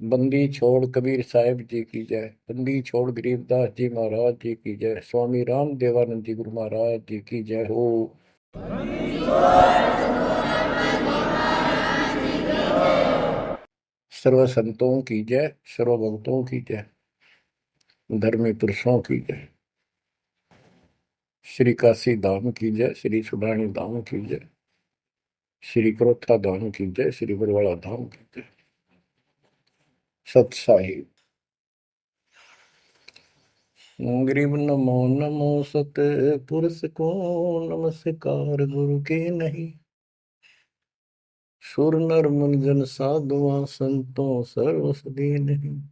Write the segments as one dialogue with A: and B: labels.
A: बंदी छोड़ कबीर साहिब जी की जय। बंदी छोड़ गरीबदास जी महाराज जी की जय। स्वामी राम देवानंद जी गुरु महाराज जी की जय हो। सर्व संतों की जय, सर्व भक्तों की जय, धर्मी पुरुषों की जय। श्री काशी धाम की जय, श्री सुडानी धाम की जय, श्री क्रोथा धाम की जय, श्री बरवाड़ा धाम की जय। सत साहिब। गरीब नमो नमो सत पुरुष को नमस्कार गुरु के नहीं। सुर नर मुनिजन साधुआ संतों सर्वस नहीं।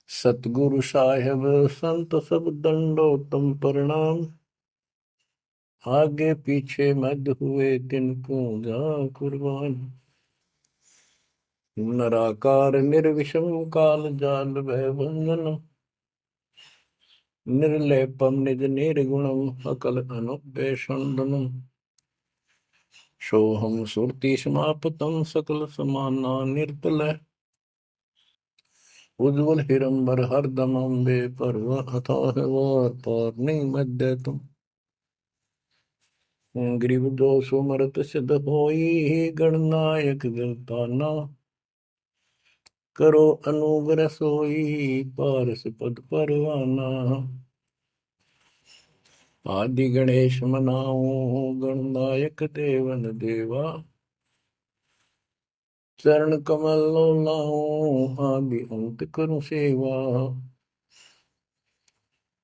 A: सतगुरु साहेब संत सब दंडो तुम प्रणाम। आगे पीछे मध्य हुए तिनको जा कुर्बान। नराकार निर्विषम काल जाल भय बंधन। निर्लेपम निज निर्गुणम अकल अनुपेशंदनम। सोहम सुरति समापतम सकल समाना निर्तल। उज्ज्वल हिरंबर हरदम अम्बे पर्व अथाह वार पार नहीं मध्य तुम। ग्रीव दोष सुमरत सिद्ध होई गणनायक गिरताना। करो अनुग्रह सोई पारस पद परवाना। आदि गणेश मनाओ गणनायक देवन देवा। चरण कमल लाओ आदि अंत करूं सेवा।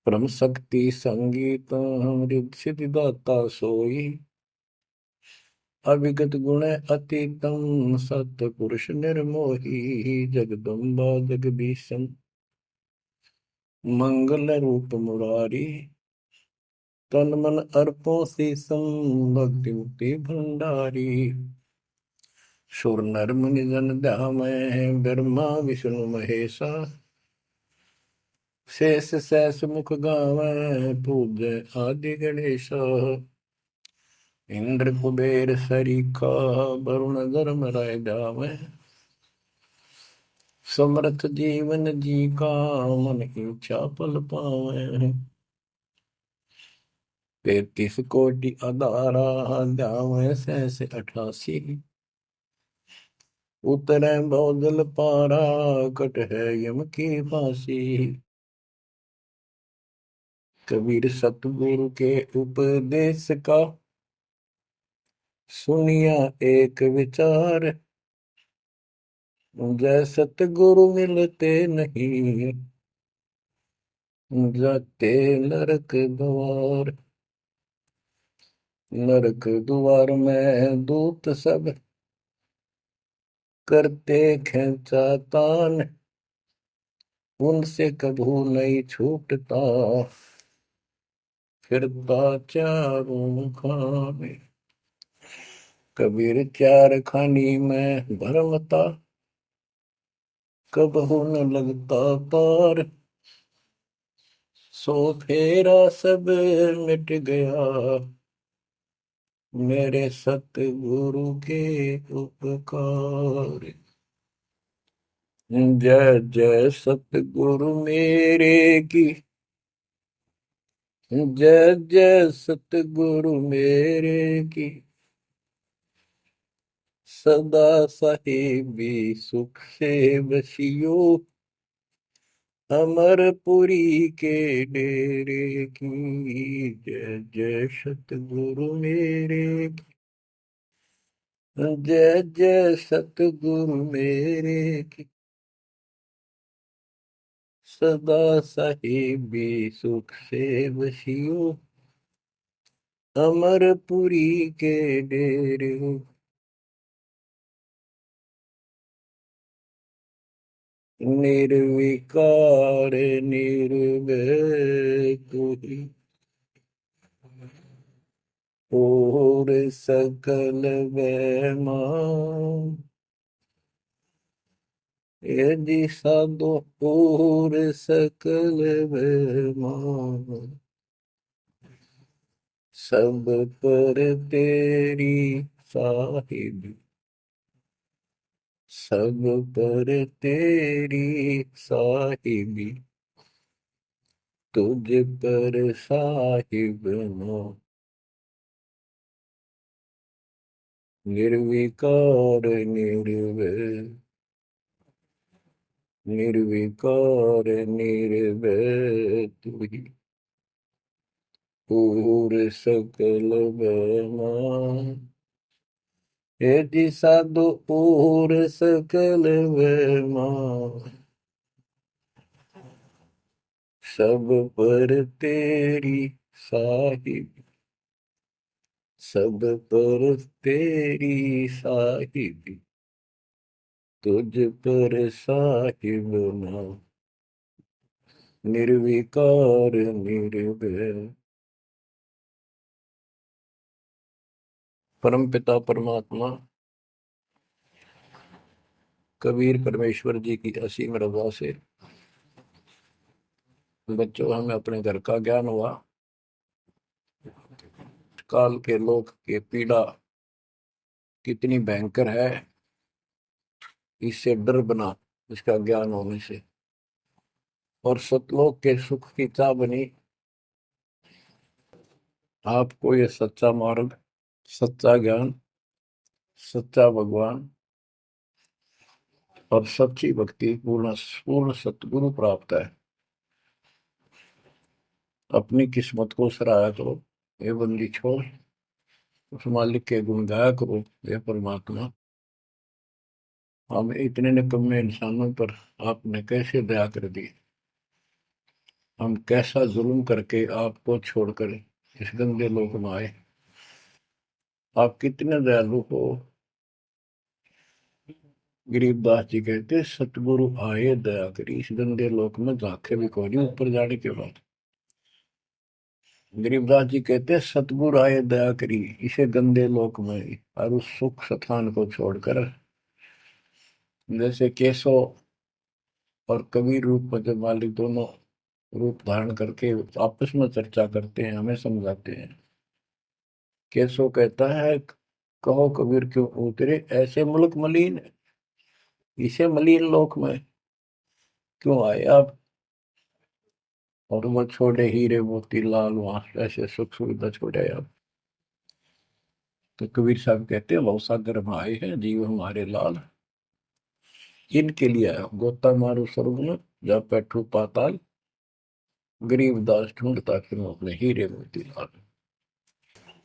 A: परम शक्ति संगीत अमृत सिद्धि दाता सोई। अविगत गुण अतीतम सतपुरुष निर्मोही। जगदम्बा जगदीशम मंगल रूप मुरारी। तन मन अर्पों शीसम भक्ति मुक्ति भंडारी। सुर नर मुनि जन ध्यामय ब्रह्मा विष्णु महेशा। शेष सहस मुख गावै पूज्य आदि गणेश। इंद्र कुबेर सरीखा वरुण धर्म राय जावै। समर्थ जीवन जी का मन इच्छा पल पावै। 33 कोटि अदारा जावै सहस 88। उतरै बहुजल पारा कट है यम की फांसी। कबीर सतगुरु के उपदेश का सुनिया एक विचार। जय सतगुरु मिलते नहीं जाते नरक द्वार। नरक द्वार में दूत सब करते खेचातान। उनसे कभू नहीं छूटता फिरता चारों खाने। कबीर चार खानी में भरमता कबहू न लगता पार। सो फेरा सब मिट गया मेरे सतगुरु के उपकार। जय जय सतगुरु मेरे की। जय जय सतगुरु मेरे की। सदा साहिबी सुख से बसियो। अमरपुरी के डेरे की। जय जय सतगुरु मेरे की। जय जय सतगुरु मेरे की। सदा साहिबी सुख से बसियो। अमरपुरी के डेरे। निर्विकार निर्भय कोई और सकल वैमा। यदि साधो और सकल वैमा। सब पर तेरी साहिब सब पर तेरी साहिबी, तुझ पर साहिब ना, निर्विकार निर्भय, निर्विकार निर्भय तू ही, पूर सकल बना, हे जी साधु पूर सकल बना, सब पर तेरी साहिब, सब पर तेरी साहिब, तुझ पर साहिब ना, निर्विकार निर्भय। परम पिता परमात्मा कबीर परमेश्वर जी की असीम रजा से बच्चों हमें अपने घर का ज्ञान हुआ। काल के लोक के पीड़ा कितनी भयंकर है, इससे डर बना इसका ज्ञान होने से। और सतलोक के सुख की चाह बनी आपको ये सच्चा मार्ग, सच्चा ज्ञान, सच्चा भगवान और सच्ची भक्ति पूर्ण पूर्ण सतगुरु प्राप्त है। अपनी किस्मत को सराहा करो, ये बंदी छोड़, उस मालिक के गुण गाया करो। ये परमात्मा, हम इतने निकम्मे इंसानों पर आपने कैसे दया कर दी, हम कैसा जुल्म करके आपको छोड़कर इस गंदे लोक में आए। आप कितने दयालु हो। गरीबदास जी कहते सतगुरु आए दया करी, इस गंदे लोक में झांके भी कोई नहीं ऊपर जाने के बाद। गरीबदास जी कहते सतगुरु आए दया करी इसे गंदे लोक में, और उस सुख स्थान को छोड़कर, जैसे केशव और कबीर रूप में जब मालिक दोनों रूप धारण करके आपस में चर्चा करते हैं, हमें समझाते हैं। केशव कहता है कहो कबीर क्यों उतरे ऐसे मुल्क मलिन, इसे मलिन लोक में क्यों आए आप, और वो छोड़े हीरे मोती लाल वहां ऐसे सुख सुविधा छोड़े आप। तो कबीर साहब कहते हैं भवसागर में आए हैं जीव हमारे लाल, इनके लिए आया गोता मारू स्वर्ग में जा बैठू पाताल, गरीब दास ढूंढता फिर अपने हीरे मोती लाल।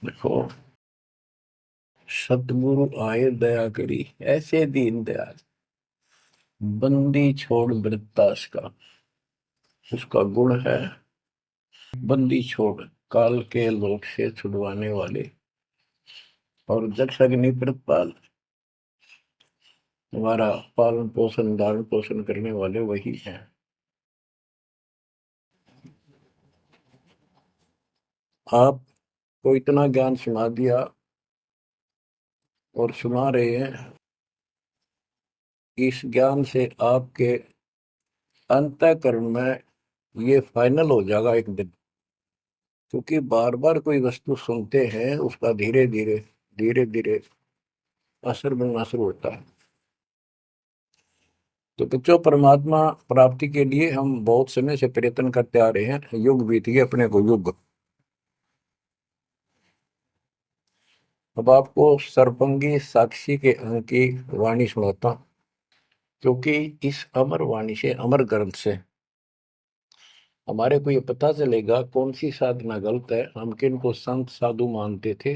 A: देखो सतगुरु आए दया करी ऐसे दीन दयाल, बंदी छोड़ वृत्तास का, उसका गुण है बंदी छोड़, काल के लोक से छुड़वाने वाले, और जक्ष अग्नि प्रतपाल, हमारा पालन पोषण धारण पोषण करने वाले वही हैं। आपको इतना ज्ञान सुना दिया और सुना रहे हैं, इस ज्ञान से आपके अंतःकरण में ये फाइनल हो जाएगा एक दिन। क्योंकि बार बार कोई वस्तु सुनते हैं उसका धीरे धीरे धीरे धीरे असर बनना शुरू होता है। तो बच्चों परमात्मा प्राप्ति के लिए हम बहुत समय से प्रयत्न करते आ रहे हैं, युग बीत गए अपने को युग। अब आपको सर्वंगी साक्षी के अंक की वाणी सुनाता हूं, क्योंकि इस अमर वाणी से अमर ग्रंथ से हमारे को ये पता चलेगा कौन सी साधना गलत है, हम किन को संत साधु मानते थे,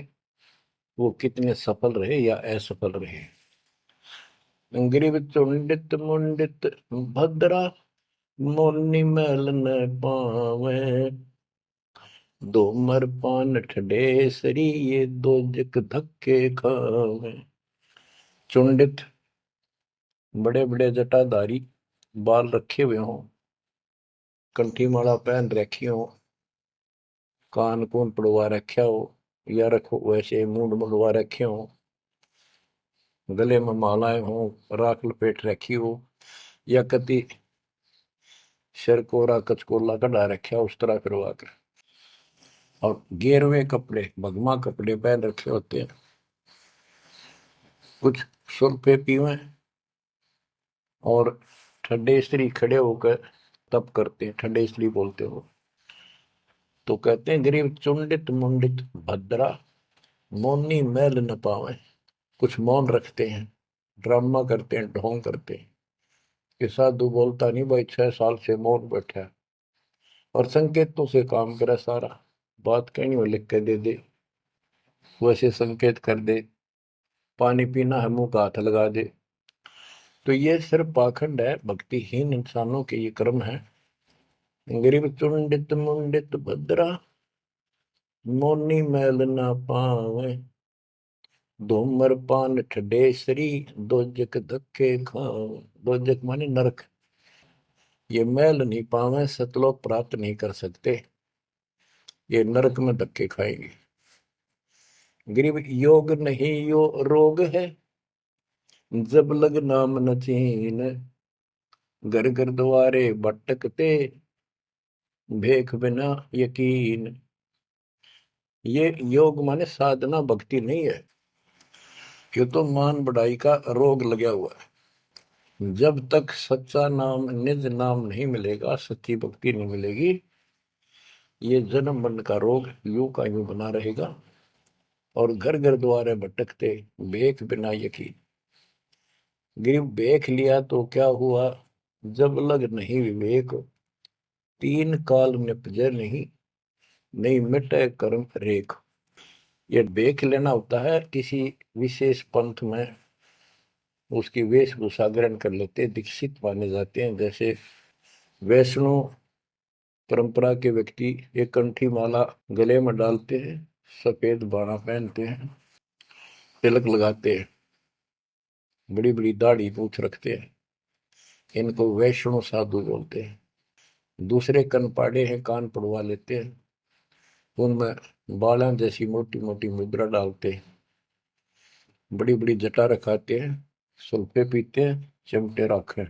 A: वो कितने सफल रहे या असफल रहे। ग्रीव चुंडित मुंडित भद्रा, मुनि मैल न पावे, दो मर पान ठडे सरी ये दो जक धक्के खावे। चुंडित बड़े बड़े जटाधारी, बाल रखे हुए हों, कंठी माला पहन रखी हो, कान कून पड़वा रखा हो, या रखो वैसे मूंड मुंडवा रखे हो, गले में मालाएं हो, राख लपेट रखी हो, या कति सिर कोरा कचकोला कढ़ा रखा उस तरह करवा कर, और गेरवे कपड़े भगमा कपड़े पहन रखे होते हैं, कुछ सुर पे पीवे और ठंडे स्त्री खड़े होकर तप करते हैं, ठंडे स्त्री बोलते हो। तो कहते हैं गरीब चुंडित मुंडित भद्रा, मौनी मैल न पावे। कुछ मौन रखते हैं, ड्रामा करते हैं, ढोंग करते हैं कि साधु बोलता नहीं भाई, 6 साल से मौन बैठा है, और संकेतों से काम करे सारा। बात कहनी हो लिख के दे दे, वैसे संकेत कर दे, पानी पीना है मुंह का हाथ लगा दे। तो ये सिर्फ पाखंड है, भक्तिहीन इंसानों के ये कर्म है। गरीब चुंडित मुंडित भद्रा, मोनी मैल ना पावे। धूमर पान ठडेसरी, दोजक धक्के खाओ। दोजक माने नरक। ये मैल नहीं पावे, सतलोक प्राप्त नहीं कर सकते, ये नरक में धक्के खाएंगे। गरीब योग नहीं यो रोग है, जब लग नाम न चीन। घर घर द्वारे भटकते, भेख बिना यकीन। ये योग माने साधना भक्ति नहीं है, ये तो मान बढ़ाई का रोग लगा हुआ है। जब तक सच्चा नाम निज नाम नहीं मिलेगा, सच्ची भक्ति नहीं मिलेगी, ये जन्म मरण का रोग यूं का यूं बना रहेगा। और घर घर द्वारे भटकते, भेख बिना यकीन। गिर भेख लिया तो क्या हुआ, जब लग नहीं विवेक। तीन काल निपजे नहीं, नहीं मिटे कर्म रेख। ये भेख लेना होता है किसी विशेष पंथ में, उसकी वेशभूषा ग्रहण कर लेते, दीक्षित माने जाते हैं। जैसे वैष्णो परंपरा के व्यक्ति एक कंठी माला गले में डालते हैं, सफेद बाणा पहनते हैं, तिलक लगाते हैं, बड़ी बड़ी दाढ़ी मूछ रखते हैं, इनको वैष्णो साधु बोलते हैं। दूसरे कन पाड़े हैं, कान पड़वा लेते हैं, उनमें बाला जैसी मोटी मोटी मुद्रा डालते हैं, बड़ी बड़ी जटा रखाते हैं, सुल्फे पीते हैं, चिमटे रखे।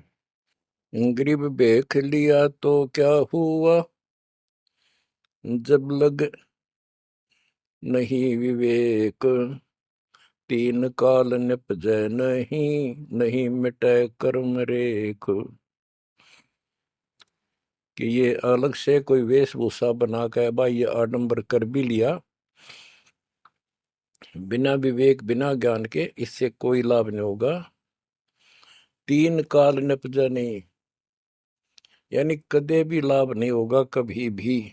A: गरीब भेख लिया तो क्या हुआ, जब लग नहीं विवेक। तीन काल निपजै नहीं, नहीं मिटे कर्म रेख। कि ये अलग से कोई वेशभूषा बना के भाई ये आडंबर कर भी लिया, बिना विवेक बिना ज्ञान के इससे कोई लाभ नहीं होगा। तीन काल निपजा नहीं, यानी कदे भी लाभ नहीं होगा, कभी भी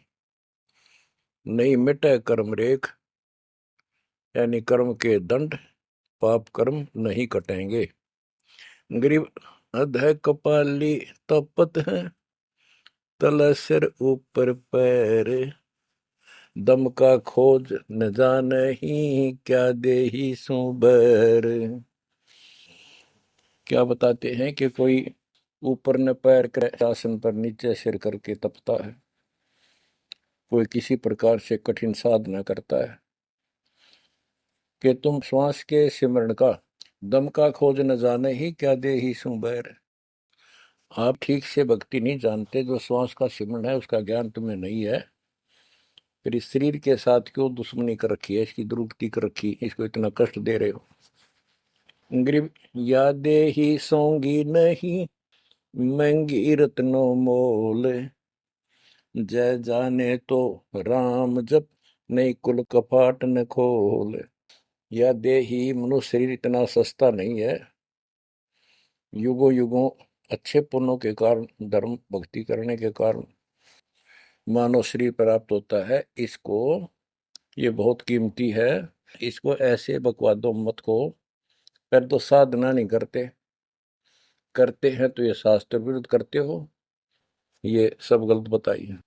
A: नहीं मिटे कर्म रेख, यानी कर्म के दंड, पाप कर्म नहीं कटेंगे। गरीब अध कपाली तपत है, तल सिर ऊपर पैर। दम का खोज न जाने ही, क्या दे ही सो बैर। क्या बताते हैं कि कोई ऊपर न पैर कर आसन पर नीचे सिर करके तपता है, कोई किसी प्रकार से कठिन साधना करता है कि तुम श्वास के सिमरण का, दम का खोज न जाने ही, क्या दे ही सो बैर। आप ठीक से भक्ति नहीं जानते, जो श्वास का सिमरण है उसका ज्ञान तुम्हें नहीं है, फिर इस शरीर के साथ क्यों दुश्मनी कर रखी है, इसकी दुरुक्ति कर रखी, इसको इतना कष्ट दे रहे हो। गरीब यादे ही सोंगी नहीं, महंगी रत्नों मोल। जय जाने तो राम जप, नहीं कुल कपाट न खोल। यादे ही, मनुष्य शरीर इतना सस्ता नहीं है। युगों युगों अच्छे पुण्यों के कारण, धर्म भक्ति करने के कारण मानव शरीर प्राप्त होता है। इसको, ये बहुत कीमती है, इसको ऐसे बकवादों मत को। पर तो साधना नहीं करते, करते हैं तो ये शास्त्र विरुद्ध करते हो, ये सब गलत बताइए।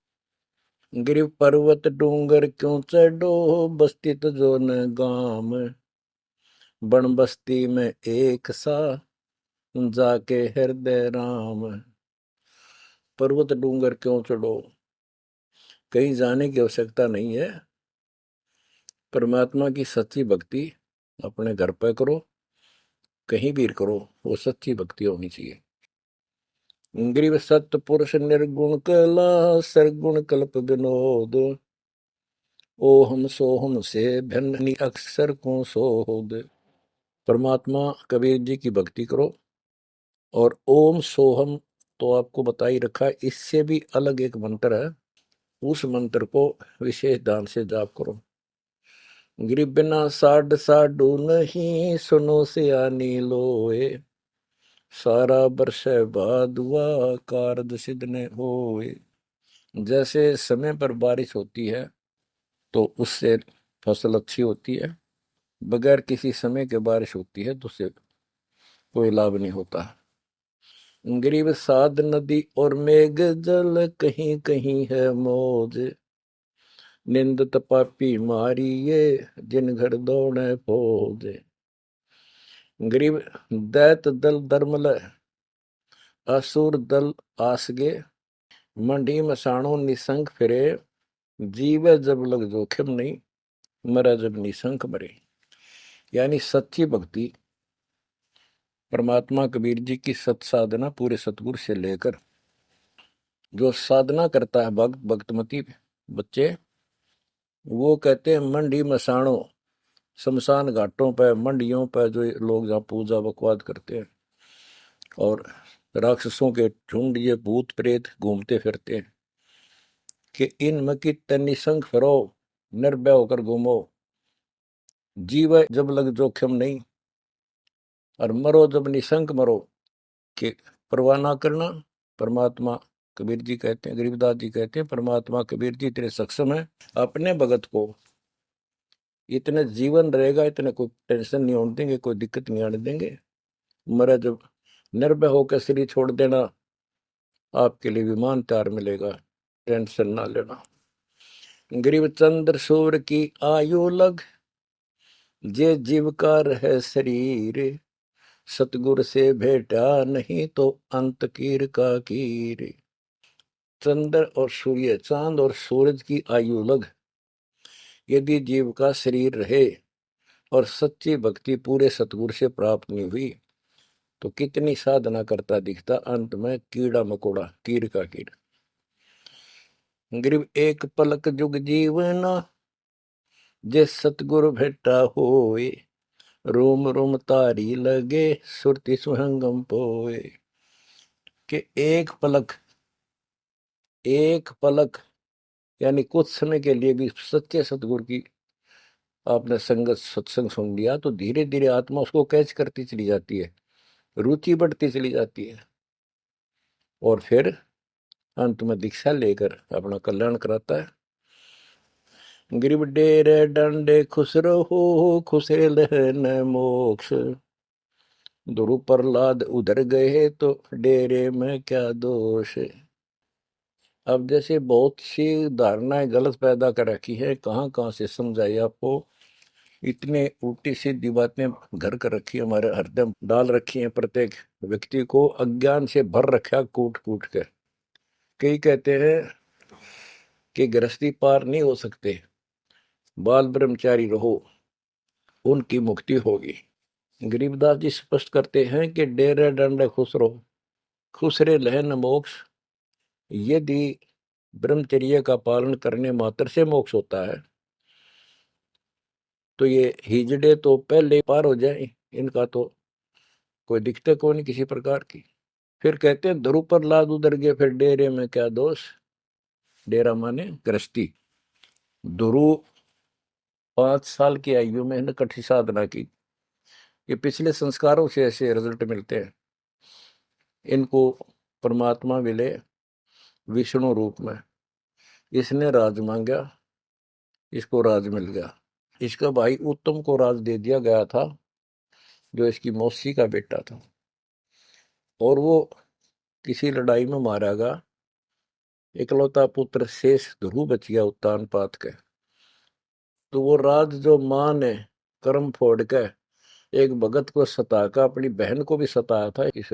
A: गिर पर्वत डूंगर क्यों चढ़ो, बस्ती तो जो न गाम। बन बस्ती में एक सा, जाके हृदय राम। पर्वत डूंगर क्यों चढ़ो, कहीं जाने की आवश्यकता नहीं है। परमात्मा की सच्ची भक्ति अपने घर पर करो, कहीं भी करो, वो सच्ची भक्ति होनी चाहिए। ग्रीव सत्पुरुष निर्गुण कला, सरगुण कल्प विनोद। ओहम सोहम से भिन्न अक्षर को सोद। परमात्मा कबीर जी की भक्ति करो, और ओम सोहम तो आपको बता ही रखा है, इससे भी अलग एक मंत्र है, उस मंत्र को विशेष ध्यान से जाप करो। गिर बिना साड साडू नहीं, सुनो से आनी लोए, सारा बरस बादुआ कारद सिद्ध ने होए। जैसे समय पर बारिश होती है तो उससे फसल अच्छी होती है, बगैर किसी समय के बारिश होती है तो उससे कोई लाभ नहीं होता। गरीब साध नदी और मेघ जल, कहीं कहीं है मौज, निंदत पापी मारी ये, जिन घर दौड़े फौज। गरीब दैत दल दरमल, असुर दल आसगे, मंडी मसाणों निसंक फिरे, जीवे जब लग जोखिम नहीं, मरा जब निसंक मरे। यानी सच्ची भक्ति, परमात्मा कबीर जी की सत साधना पूरे सतगुरु से लेकर जो साधना करता है भक्त भक्तमती बच्चे, वो कहते हैं मंडी मसाणों, शमशान घाटों पर मंडियों पर जो लोग जहाँ पूजा बकवाद करते हैं और राक्षसों के झुंड ये भूत प्रेत घूमते फिरते हैं कि इन मकी निसंग फिरो, निर्भय होकर घूमो, जीव जब लग जोखिम नहीं, और मरो जब निसंक मरो, कि परवाह ना करना। परमात्मा कबीर जी कहते हैं, गरीबदास जी कहते हैं, परमात्मा कबीर जी इतने सक्षम है, अपने भगत को इतने जीवन रहेगा, इतने कोई टेंशन नहीं होने देंगे, कोई दिक्कत नहीं आने देंगे। मरा जब निर्भय होकर शरीर छोड़ देना, आपके लिए विमान तैयार मिलेगा, टेंशन ना लेना। गरीब चंद्र सूर्य की आयु लग, जे जीव का रहे शरीर, सतगुर से भेटा नहीं तो अंत कीर का कीर। चंद्र और सूर्य, चांद और सूरज की आयु लग, यदि जीव का शरीर रहे और सच्ची भक्ति पूरे सतगुरु से प्राप्त नहीं हुई तो कितनी साधना करता दिखता, अंत में कीड़ा मकोड़ा, कीर का कीड़। गरीब एक पलक जुग जीवना, जे सतगुरु भेटा होए, रोम रोम तारी लगे, सुरति सुहंगम पोए। कि एक पलक यानी कुछ समय के लिए भी सच्चे सतगुरु की आपने संगत सत्संग सुन लिया तो धीरे धीरे आत्मा उसको कैच करती चली जाती है, रुचि बढ़ती चली जाती है, और फिर अंत में दीक्षा लेकर अपना कल्याण कराता है। गरीब डेरे डंडे खुश रहो, खुशे लहन मोक्ष, ध्रुव प्रहलाद उधर गए तो डेरे में क्या दोष। अब जैसे बहुत सी धारणाएं गलत पैदा कर रखी है, कहाँ कहाँ से समझाई आपको, इतने उल्टी सीधी बातें घर कर रखी है, हमारे हृदय डाल रखी है, प्रत्येक व्यक्ति को अज्ञान से भर रखा कूट कूट कर। कई कहते हैं कि गृहस्थी पार नहीं हो सकते, बाल ब्रह्मचारी रहो, उनकी मुक्ति होगी। गरीबदास जी स्पष्ट करते हैं कि डेरे डंडे खुश रहो, खुश रे लहन मोक्ष। यदि ब्रह्मचर्य का पालन करने मात्र से मोक्ष होता है तो ये हिजड़े तो पहले पार हो जाए, इनका तो कोई दिक्कत को नहीं किसी प्रकार की। फिर कहते हैं ध्रुव पर लाद उधर गए, फिर डेरे में क्या दोष। डेरा माने गृहस्थी। ध्रुव 5 साल की आयु में इन्हें कठी साधना की, ये पिछले संस्कारों से ऐसे रिजल्ट मिलते हैं। इनको परमात्मा मिले विष्णु रूप में, इसने राज मांगा, इसको राज मिल गया। इसका भाई उत्तम को राज दे दिया गया था, जो इसकी मौसी का बेटा था, और वो किसी लड़ाई में मारा गया। इकलौता पुत्र शेष ध्रुव बच गया उत्तान पात के। तो वो राज जो मां ने कर्म फोड़ के एक भगत को सताकर, अपनी बहन को भी सताया था इस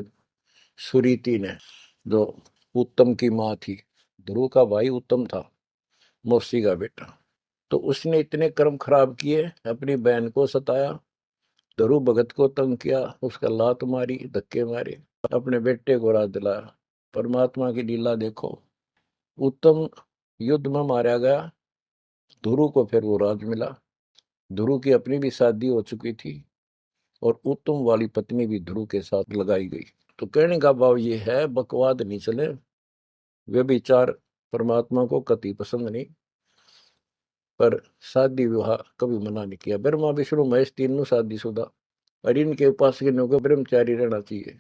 A: सुरीति ने, जो उत्तम की मां थी। ध्रुव का भाई उत्तम था, मौसी का बेटा। तो उसने इतने कर्म खराब किए, अपनी बहन को सताया, ध्रुव भगत को तंग किया, उसका लात मारी, धक्के मारे, अपने बेटे को राज दिलाया। परमात्मा की लीला देखो, उत्तम युद्ध में मारा गया, ध्रुव को फिर वो राज मिला। ध्रुव की अपनी भी शादी हो चुकी थी और उत्तम वाली पत्नी भी ध्रुव के साथ लगाई गई। तो कहने का भाव ये है, बकवाद नहीं चले, वे विचार परमात्मा को कति पसंद नहीं। पर शादी विवाह कभी मना नहीं किया। ब्रह्मा विष्णु महेश तीनों शादीशुदा, और इनके उपासकों को ब्रह्मचारी रहना चाहिए।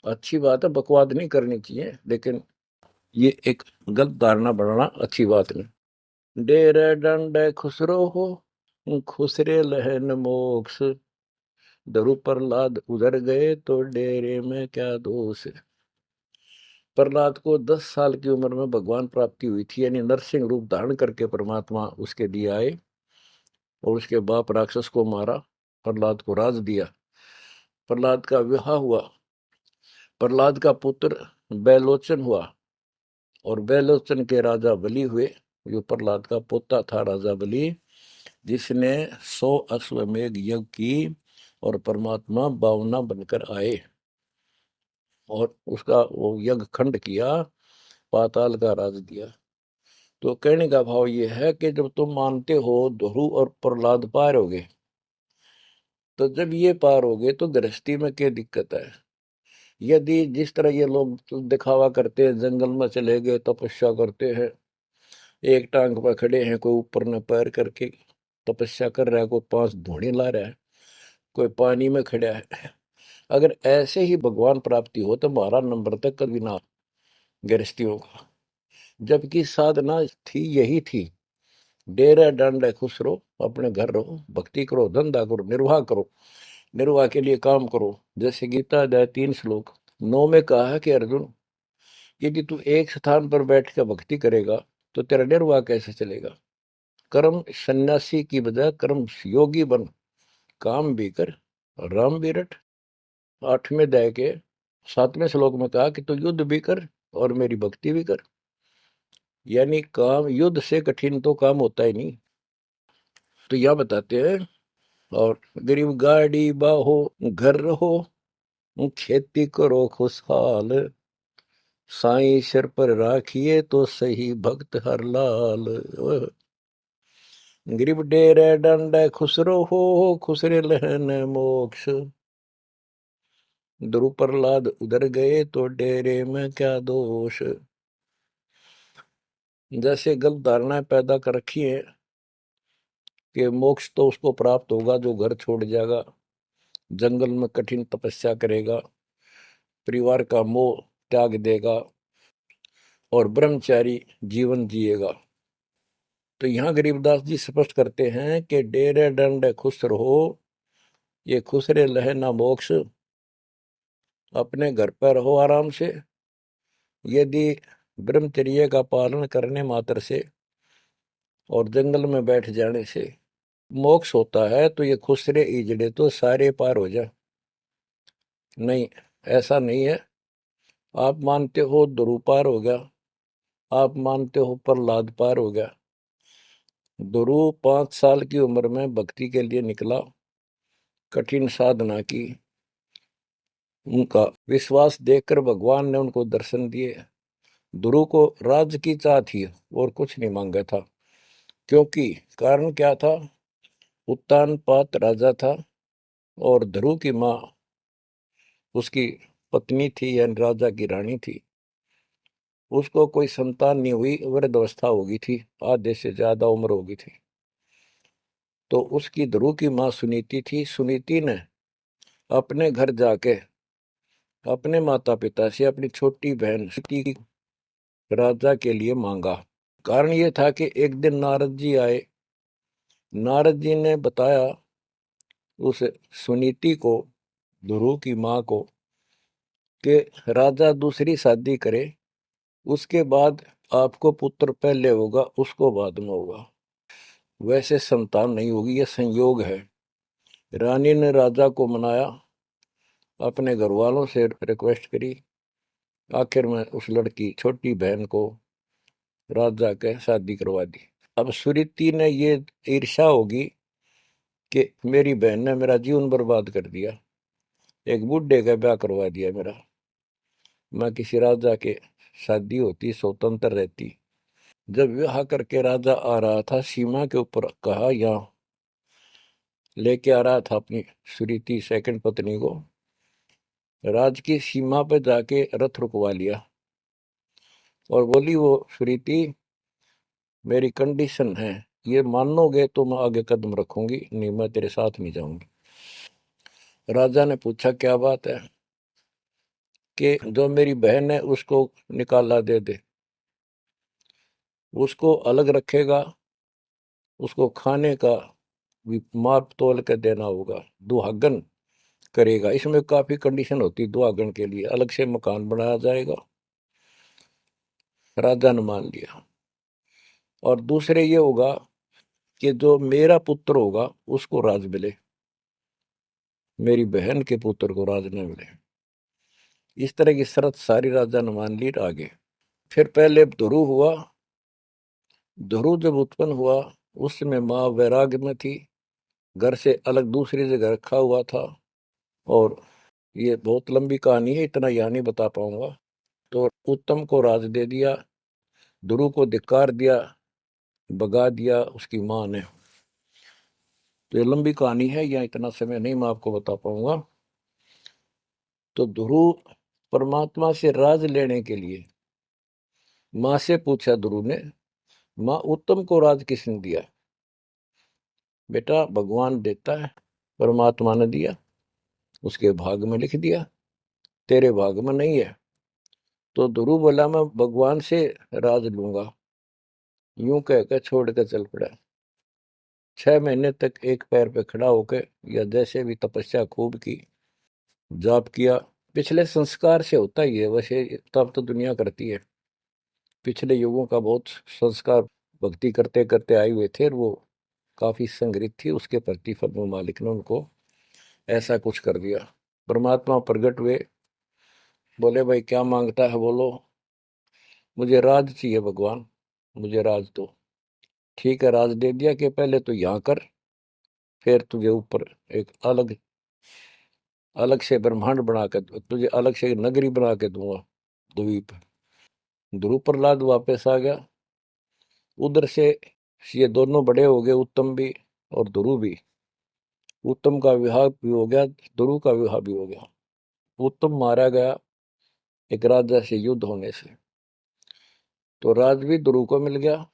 A: अच्छी बात है, बकवाद नहीं करनी चाहिए, लेकिन ये एक गलत धारणा बढ़ाना अच्छी बात नहीं। डेरे डंडे खुसरो हो, खुसरे लहन मोक्ष, दरु प्रहलाद उधर गए तो डेरे में क्या दोष। प्रहलाद को 10 साल की उम्र में भगवान प्राप्ति हुई थी, यानी नरसिंह रूप धारण करके परमात्मा उसके दिए आए, और उसके बाप राक्षस को मारा, प्रहलाद को राज दिया। प्रहलाद का विवाह हुआ, प्रहलाद का पुत्र बैलोचन हुआ, और बैलोचन के राजा बलि हुए। जो प्रहलाद का पोता था राजा बलि, जिसने 100 अश्वमेघ यज्ञ की, और परमात्मा बावना बनकर आए और उसका वो यज्ञ खंड किया, पाताल का राज दिया। तो कहने का भाव ये है कि जब तुम मानते हो ध्रुव और प्रहलाद पार हो गए, तो जब ये पार हो गए तो गृहस्थी में क्या दिक्कत है। यदि जिस तरह ये लोग दिखावा करते हैं, जंगल में चले गए तपस्या करते हैं, एक टांग पर खड़े हैं, कोई ऊपर न पैर करके तपस्या कर रहा है, कोई 5 धूणी ला रहा है, कोई पानी में खड़ा है। अगर ऐसे ही भगवान प्राप्ति हो तो 12 नंबर तक कभी ना गृहस्थियों का। जबकि साधना थी यही थी, डेरा डंडे खुश रहो, अपने घर रहो, भक्ति करो, धंधा करो, निर्वाह करो, निर्वाह के लिए काम करो। जैसे गीता अध्याय 3 श्लोक 9 में कहा है कि अर्जुन, यदि तू एक स्थान पर बैठ कर भक्ति करेगा तो तेरा निर्वाह कैसे चलेगा। कर्म सन्यासी की बजाय कर्म योगी बन, काम भी कर, राम भी रट। 8वें अध्याय के 7वें श्लोक में कहा कि तू युद्ध भी कर और मेरी भक्ति भी कर। यानी काम, युद्ध से कठिन तो काम होता ही नहीं। तो यह बताते हैं, और गरीब गाड़ी बाहो, घर रहो, खेती करो खुशहाल, साईं सिर पर राखिए तो सही भक्त हर लाल। गरीब डेरे डंडे खुसरो हो, खुसरे लहन मोक्ष, ध्रुव प्रहलाद उधर गए तो डेरे में क्या दोष। जैसे गलत धारणाएं पैदा कर रखी है कि मोक्ष तो उसको प्राप्त होगा जो घर छोड़ जाएगा, जंगल में कठिन तपस्या करेगा, परिवार का मोह त्याग देगा और ब्रह्मचारी जीवन जिएगा। तो यहाँ गरीबदास जी स्पष्ट करते हैं कि डेरे डंडे खुश रहो, ये खुसरे लहे ना मोक्ष, अपने घर पर रहो आराम से। यदि ब्रह्मचर्य का पालन करने मात्र से और जंगल में बैठ जाने से मोक्ष होता है, तो ये खुसरे इजड़े तो सारे पार हो जाए। नहीं, ऐसा नहीं है। आप मानते हो ध्रुव पार हो गया, आप मानते हो प्रहलाद पार हो गया। ध्रुव 5 साल की उम्र में भक्ति के लिए निकला, कठिन साधना की, उनका विश्वास देखकर भगवान ने उनको दर्शन दिए। ध्रुव को राज्य की चाह थी और कुछ नहीं मांगा था, क्योंकि कारण क्या था, उत्तानपाद राजा था, और ध्रुव की माँ उसकी पत्नी थी, यानी राजा की रानी थी। उसको कोई संतान नहीं हुई, वृद्धावस्था हो गई थी, आधे से ज्यादा उम्र हो गई थी। तो उसकी ध्रुव की माँ सुनीति थी। सुनीति ने अपने घर जाके अपने माता पिता से अपनी छोटी बहन सती राजा के लिए मांगा। कारण ये था कि एक दिन नारद जी आए। नारद जी ने बताया उस सुनीति को, ध्रुव की माँ को, कि राजा दूसरी शादी करे, उसके बाद आपको पुत्र पहले होगा, उसको बाद में होगा, वैसे संतान नहीं होगी, यह संयोग है। रानी ने राजा को मनाया, अपने घर वालों से रिक्वेस्ट करी, आखिर में उस लड़की छोटी बहन को राजा के शादी करवा दी। अब सुरीति ने ये ईर्ष्या होगी कि मेरी बहन ने मेरा जीवन बर्बाद कर दिया, एक बूढ़े का ब्याह करवा दिया मेरा, मैं किसी राजा के शादी होती, स्वतंत्र रहती। जब विवाह करके राजा आ रहा था, सीमा के ऊपर कहा, यहाँ लेके आ रहा था अपनी सुरीति सेकंड पत्नी को, राज की सीमा पे जाके रथ रुकवा लिया और बोली, वो प्रीति मेरी कंडीशन है, ये मानोगे तो मैं आगे कदम रखूंगी, नहीं मैं तेरे साथ नहीं जाऊंगी। राजा ने पूछा क्या बात है? कि जो मेरी बहन है उसको निकाला दे दे, उसको अलग रखेगा, उसको खाने का भी माप तोल के देना होगा, दुहागन करेगा। इसमें काफी कंडीशन होती है, दुहागन के लिए अलग से मकान बनाया जाएगा। राजा ने मान लिया। और दूसरे ये होगा कि जो मेरा पुत्र होगा उसको राज मिले, मेरी बहन के पुत्र को राज न मिले। इस तरह की शर्त सारी राजा ने मान ली। आगे फिर पहले ध्रुव हुआ। ध्रुव जब उत्पन्न हुआ उस समय माँ वैराग्य में थी, घर से अलग दूसरी जगह रखा हुआ था। और ये बहुत लंबी कहानी है, इतना यहाँ नहीं बता पाऊंगा। तो उत्तम को राज दे दिया, ध्रुव को धिक्कार दिया, भगा दिया उसकी माँ ने। तो ये लंबी कहानी है, यहाँ इतना समय नहीं मैं आपको बता पाऊंगा। तो ध्रुव परमात्मा से राज लेने के लिए माँ से पूछा ध्रुव ने, माँ उत्तम को राज किसने दिया? बेटा भगवान देता है, परमात्मा ने दिया, उसके भाग में लिख दिया, तेरे भाग में नहीं है। तो ध्रुव बोला मैं भगवान से राज लूंगा। यूं कहकर छोड़ कर चल पड़ा। 6 महीने तक एक पैर पे खड़ा होकर, या जैसे भी तपस्या खूब की, जाप किया। पिछले संस्कार से होता ही है वैसे, तब तो दुनिया करती है। पिछले युगों का बहुत संस्कार भक्ति करते करते आए हुए थे, और वो काफी संग्रहित थी, उसके प्रतिफल में मालिक ने उनको ऐसा कुछ कर दिया। परमात्मा प्रकट हुए, बोले भाई क्या मांगता है बोलो। मुझे राज चाहिए भगवान, मुझे राज दो। ठीक है, राज दे दिया कि पहले तो यहाँ कर, फिर तुझे ऊपर एक अलग अलग से ब्रह्मांड बना के, तुझे अलग से नगरी बना के दूंगा, द्वीप। ध्रुव प्रहलाद वापस आ गया उधर से। ये दोनों बड़े हो गए, उत्तम भी और ध्रुव भी। उत्तम का विवाह भी हो गया, ध्रुव का विवाह भी हो गया। उत्तम मारा गया एक राजा से युद्ध होने से, तो राज भी ध्रुव को मिल गया,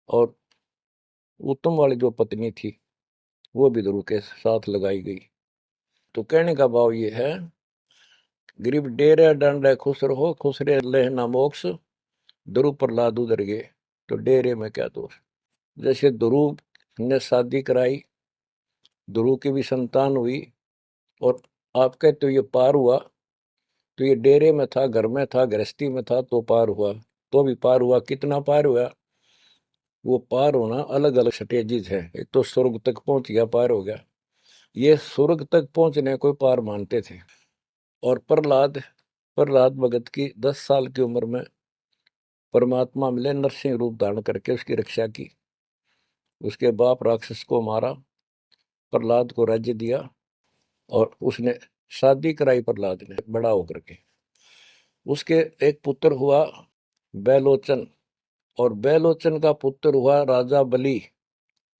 A: और उत्तम वाली जो पत्नी थी वो भी ध्रुव के साथ लगाई गई। तो कहने का भाव ये है, गरीब डेरे डंडे खुश रहो, खुश रे लेना मोक्ष, ध्रुव प्रहलाद उधर गए, तो डेरे में क्या दोष। जैसे ध्रुव ने शादी कराई, ध्रुव की भी संतान हुई, और आपके तो ये पार हुआ, तो ये डेरे में था, घर में था, गृहस्थी में था, तो पार हुआ। तो भी पार हुआ, कितना पार हुआ? वो पार होना अलग अलग स्टेजेस है। एक तो स्वर्ग तक पहुंच गया, पार हो गया। ये स्वर्ग तक पहुंचने को पार मानते थे। और प्रहलाद प्रहलाद भगत की 10 साल की उम्र में परमात्मा मिले, नरसिंह रूप धारण करके उसकी रक्षा की। उसके बाप राक्षस को मारा, प्रहलाद को राज्य दिया, और उसने शादी कराई प्रहलाद ने बड़ा होकर के। उसके एक पुत्र हुआ बैलोचन, और बैलोचन का पुत्र हुआ राजा बलि।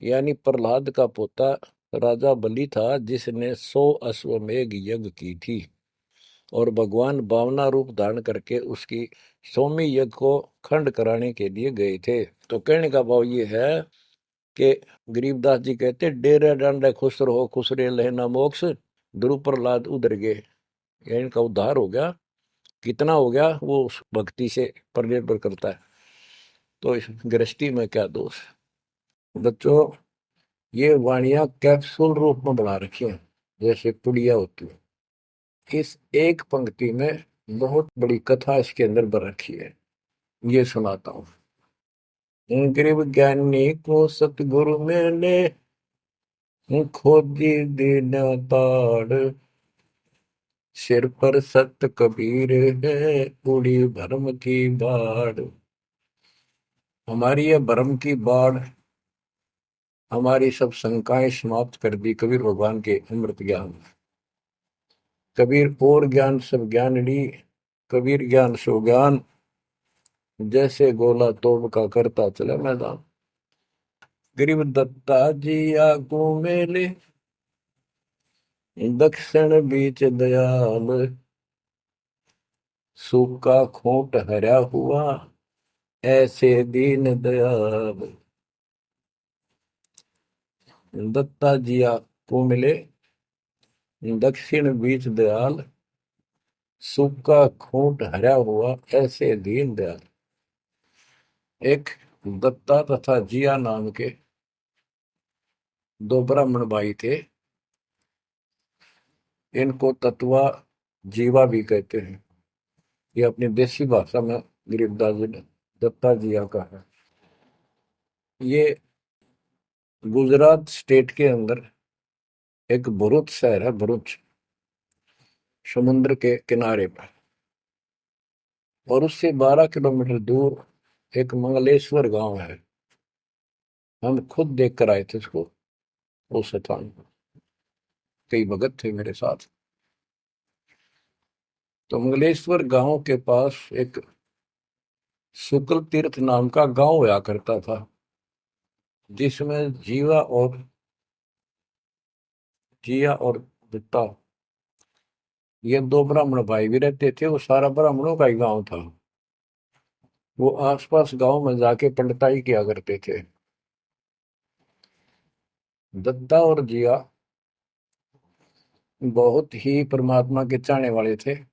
A: यानी प्रहलाद का पोता राजा बलि था, जिसने 100 अश्वमेघ यज्ञ की थी, और भगवान बावना रूप धारण करके उसकी 100वीं यज्ञ को खंड कराने के लिए गए थे। तो कहने का भाव ये है कि गरीबदास जी कहते, डेरे डांडे खुश रहो, खुश रे लेना मोक्ष, ध्रुव प्रहलाद उधर गए। यानी इनका उद्धार हो गया। कितना हो गया वो उस भक्ति से पर निर्भर करता है। तो इस गृहस्थी में क्या दोष। बच्चों, ये वाणियां कैप्सूल रूप में बना रखी हैं, जैसे पुड़िया होती है। इस एक पंक्ति में बहुत बड़ी कथा इसके अंदर भर रखी है। ये सुनाता हूँ। गरीब ज्ञानी को सतगुरु मिले, खोजी दीन ताड़, सिर पर सत कबीर है, उड़ी भरम की बाढ़। हमारी ये भरम की बाढ़, हमारी सब शंकाएं समाप्त कर दी कबीर भगवान के अमृत ज्ञान। कबीर और ज्ञान सब ज्ञानड़ी, कबीर ज्ञान सो ज्ञान, जैसे गोला तोब का करता चले मैदान। गरीब दत्ता जी आगू मेले, दक्षिण बीच दयाल, सूखा खोट हरा हुआ, ऐसे दीन दयाल। दत्ता जिया को मिले दक्षिण बीच दयाल, सूखा खोट हरा हुआ, ऐसे दीन दयाल। एक दत्ता तथा जिया नाम के दो ब्राह्मण भाई थे। इनको तत्वा जीवा भी कहते हैं। ये अपनी देसी भाषा में गरीबदास जी ने दत्ता जिया का है। ये गुजरात स्टेट के अंदर एक भरूच शहर है, भरूच, समुद्र के किनारे पर। और उससे 12 किलोमीटर दूर एक मंगलेश्वर गांव है। हम खुद देख कर आए थे उसको, उस स्थान को। कई भगत थे मेरे साथ। तो मंगलेश्वर गांव के पास एक शुक्ल तीर्थ नाम का गांव हुआ करता था, जिसमें जिया और दत्ता, ये दो ब्राह्मण भाई भी रहते थे। वो सारा ब्राह्मणों का ही गांव था। वो आसपास गांव में जाके पंडिताई किया करते थे। दत्ता और जिया बहुत ही परमात्मा के चाहने वाले थे।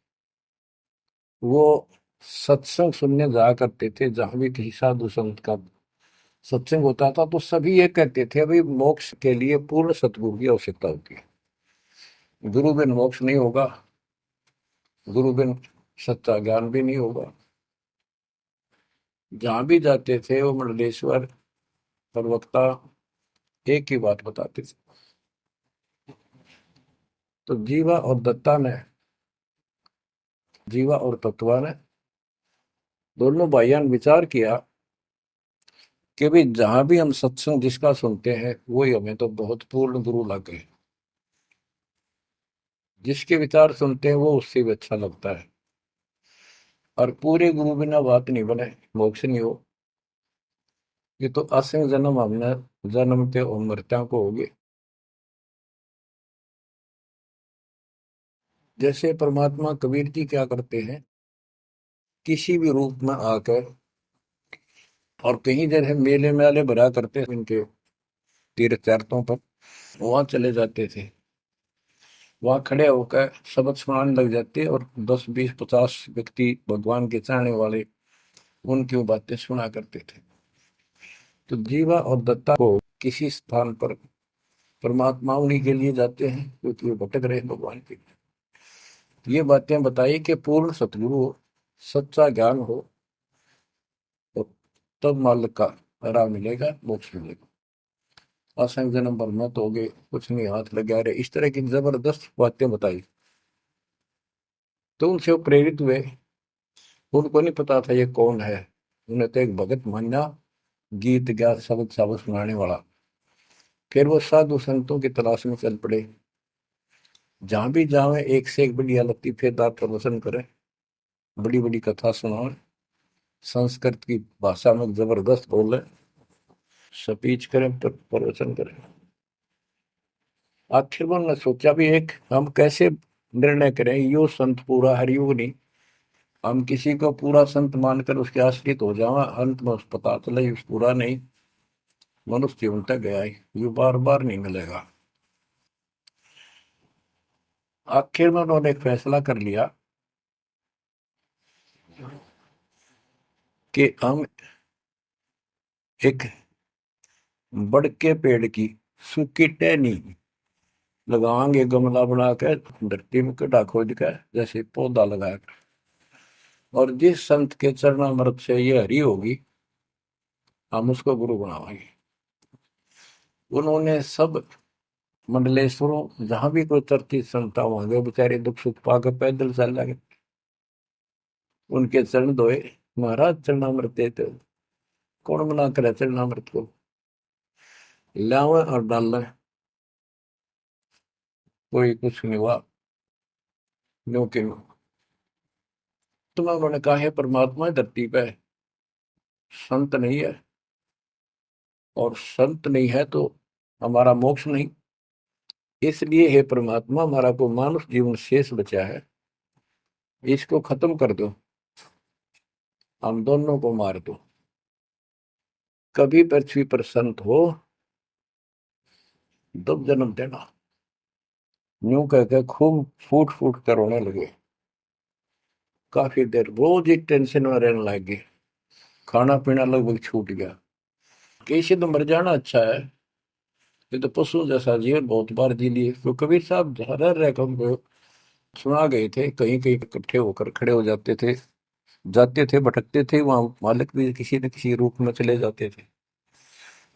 A: वो सत्संग सुनने जाया करते थे। जहां भी किसी साधु संत का सत्संग होता था तो सभी ये कहते थे, अभी मोक्ष के लिए पूर्ण सतगुरु की आवश्यकता होती है। गुरु बिन मोक्ष नहीं होगा, गुरु बिन सच्चा ज्ञान भी नहीं होगा। जहां भी जाते थे वो मंडलेश्वर प्रवक्ता एक ही बात बताते थे। तो जीवा और तत्वा ने दोनों भाइयों ने विचार किया कि भाई जहां भी हम सत्संग जिसका सुनते हैं वही हमें तो बहुत पूर्ण गुरु लगे। जिसके विचार सुनते हैं वो उससे भी अच्छा लगता है। और पूरे गुरु बिना बात नहीं बने, मोक्ष नहीं हो। ये तो असंग जन्म हमने जन्मते और मरत्या को होगे। जैसे परमात्मा कबीर जी क्या करते हैं, किसी भी रूप में आकर, और कहीं जैसे मेले मेले भरा करते हैं इनके तीर्थ तीर्थों पर, वहां चले जाते थे। वहां खड़े होकर शब्द सुनाने लग जाते और 10 20 50 व्यक्ति भगवान के चाहने वाले उनकी वो बातें सुना करते थे। तो जीवा और दत्ता को किसी स्थान पर परमात्मा उन्हीं के लिए जाते हैं क्योंकि वो भटक रहे हैं भगवान के। ये बातें बताई कि पूर्ण सतगुरु हो, सच्चा ज्ञान हो, तो तब मालिक का राह मिलेगा, मोक्ष मिलेगा। असंग जन्म पर मत हो गए, कुछ नहीं हाथ लगा रहे, इस तरह की जबरदस्त बातें बताई। तो उनसे वो प्रेरित हुए। उनको नहीं पता था ये कौन है। उन्हें तो एक भगत माना, गीत गा शब्द शब्द सुनाने वाला। फिर वो साधु संतों की तलाश में चल पड़े। जहां भी जावे एक से एक बड़ी लतीफेदार प्रवचन करें, बड़ी बड़ी कथा सुनाए, संस्कृत की भाषा में जबरदस्त बोले, स्पीच करें, प्रवचन करें। आखिर में उन्होंने सोचा भी एक हम कैसे निर्णय करें, यो संत पूरा हरियो नहीं। हम किसी को पूरा संत मानकर उसके आश्रित हो जावा, अंत में उस पता चले उस पूरा नहीं, मनुष्य जीवन तक गया ही, ये बार बार नहीं मिलेगा। आखिर में उन्होंने एक फैसला कर लिया कि हम एक बड़ के पेड़ की सूखी टहनी लगाएंगे, गमला बना के धरती में गड्ढा खोद के जैसे पौधा लगाया। और जिस संत के चरणामृत से ये हरी होगी, हम उसको गुरु बनावाएंगे। उन्होंने सब मंडलेश्वरों जहां भी कोई चर्चित संत वहां गए, बेचारे दुख सुख पाकर पैदल चल लगे, उनके चरण धोए। महाराज चरणामृत देते हो, कौन मना करे चरणामृत को, लावे और डाल। कोई कुछ नहीं हुआ, क्योंकि तुम्हें उन्होंने कहा है परमात्मा धरती पे संत नहीं है, और संत नहीं है तो हमारा मोक्ष नहीं। इसलिए हे परमात्मा, हमारा को मानुष जीवन शेष बचा है, इसको खत्म कर दो, हम दोनों को मार दो। कभी पृथ्वी पर संत हो तब जन्म देना। यूं कहकर खूब फूट फूट कर रोने लगे। काफी देर रोज ही टेंशन में रहने लगे, खाना पीना लगभग छूट गया। कैसे तो मर जाना अच्छा है, ये तो पशु जैसा जीवन बहुत बार जी लिए। तो कबीर साहब रह रह हमको सुना गए थे, कहीं कहीं इकट्ठे होकर खड़े हो जाते थे, जाते थे, भटकते थे, वहां मालिक भी किसी न किसी रूप में चले जाते थे।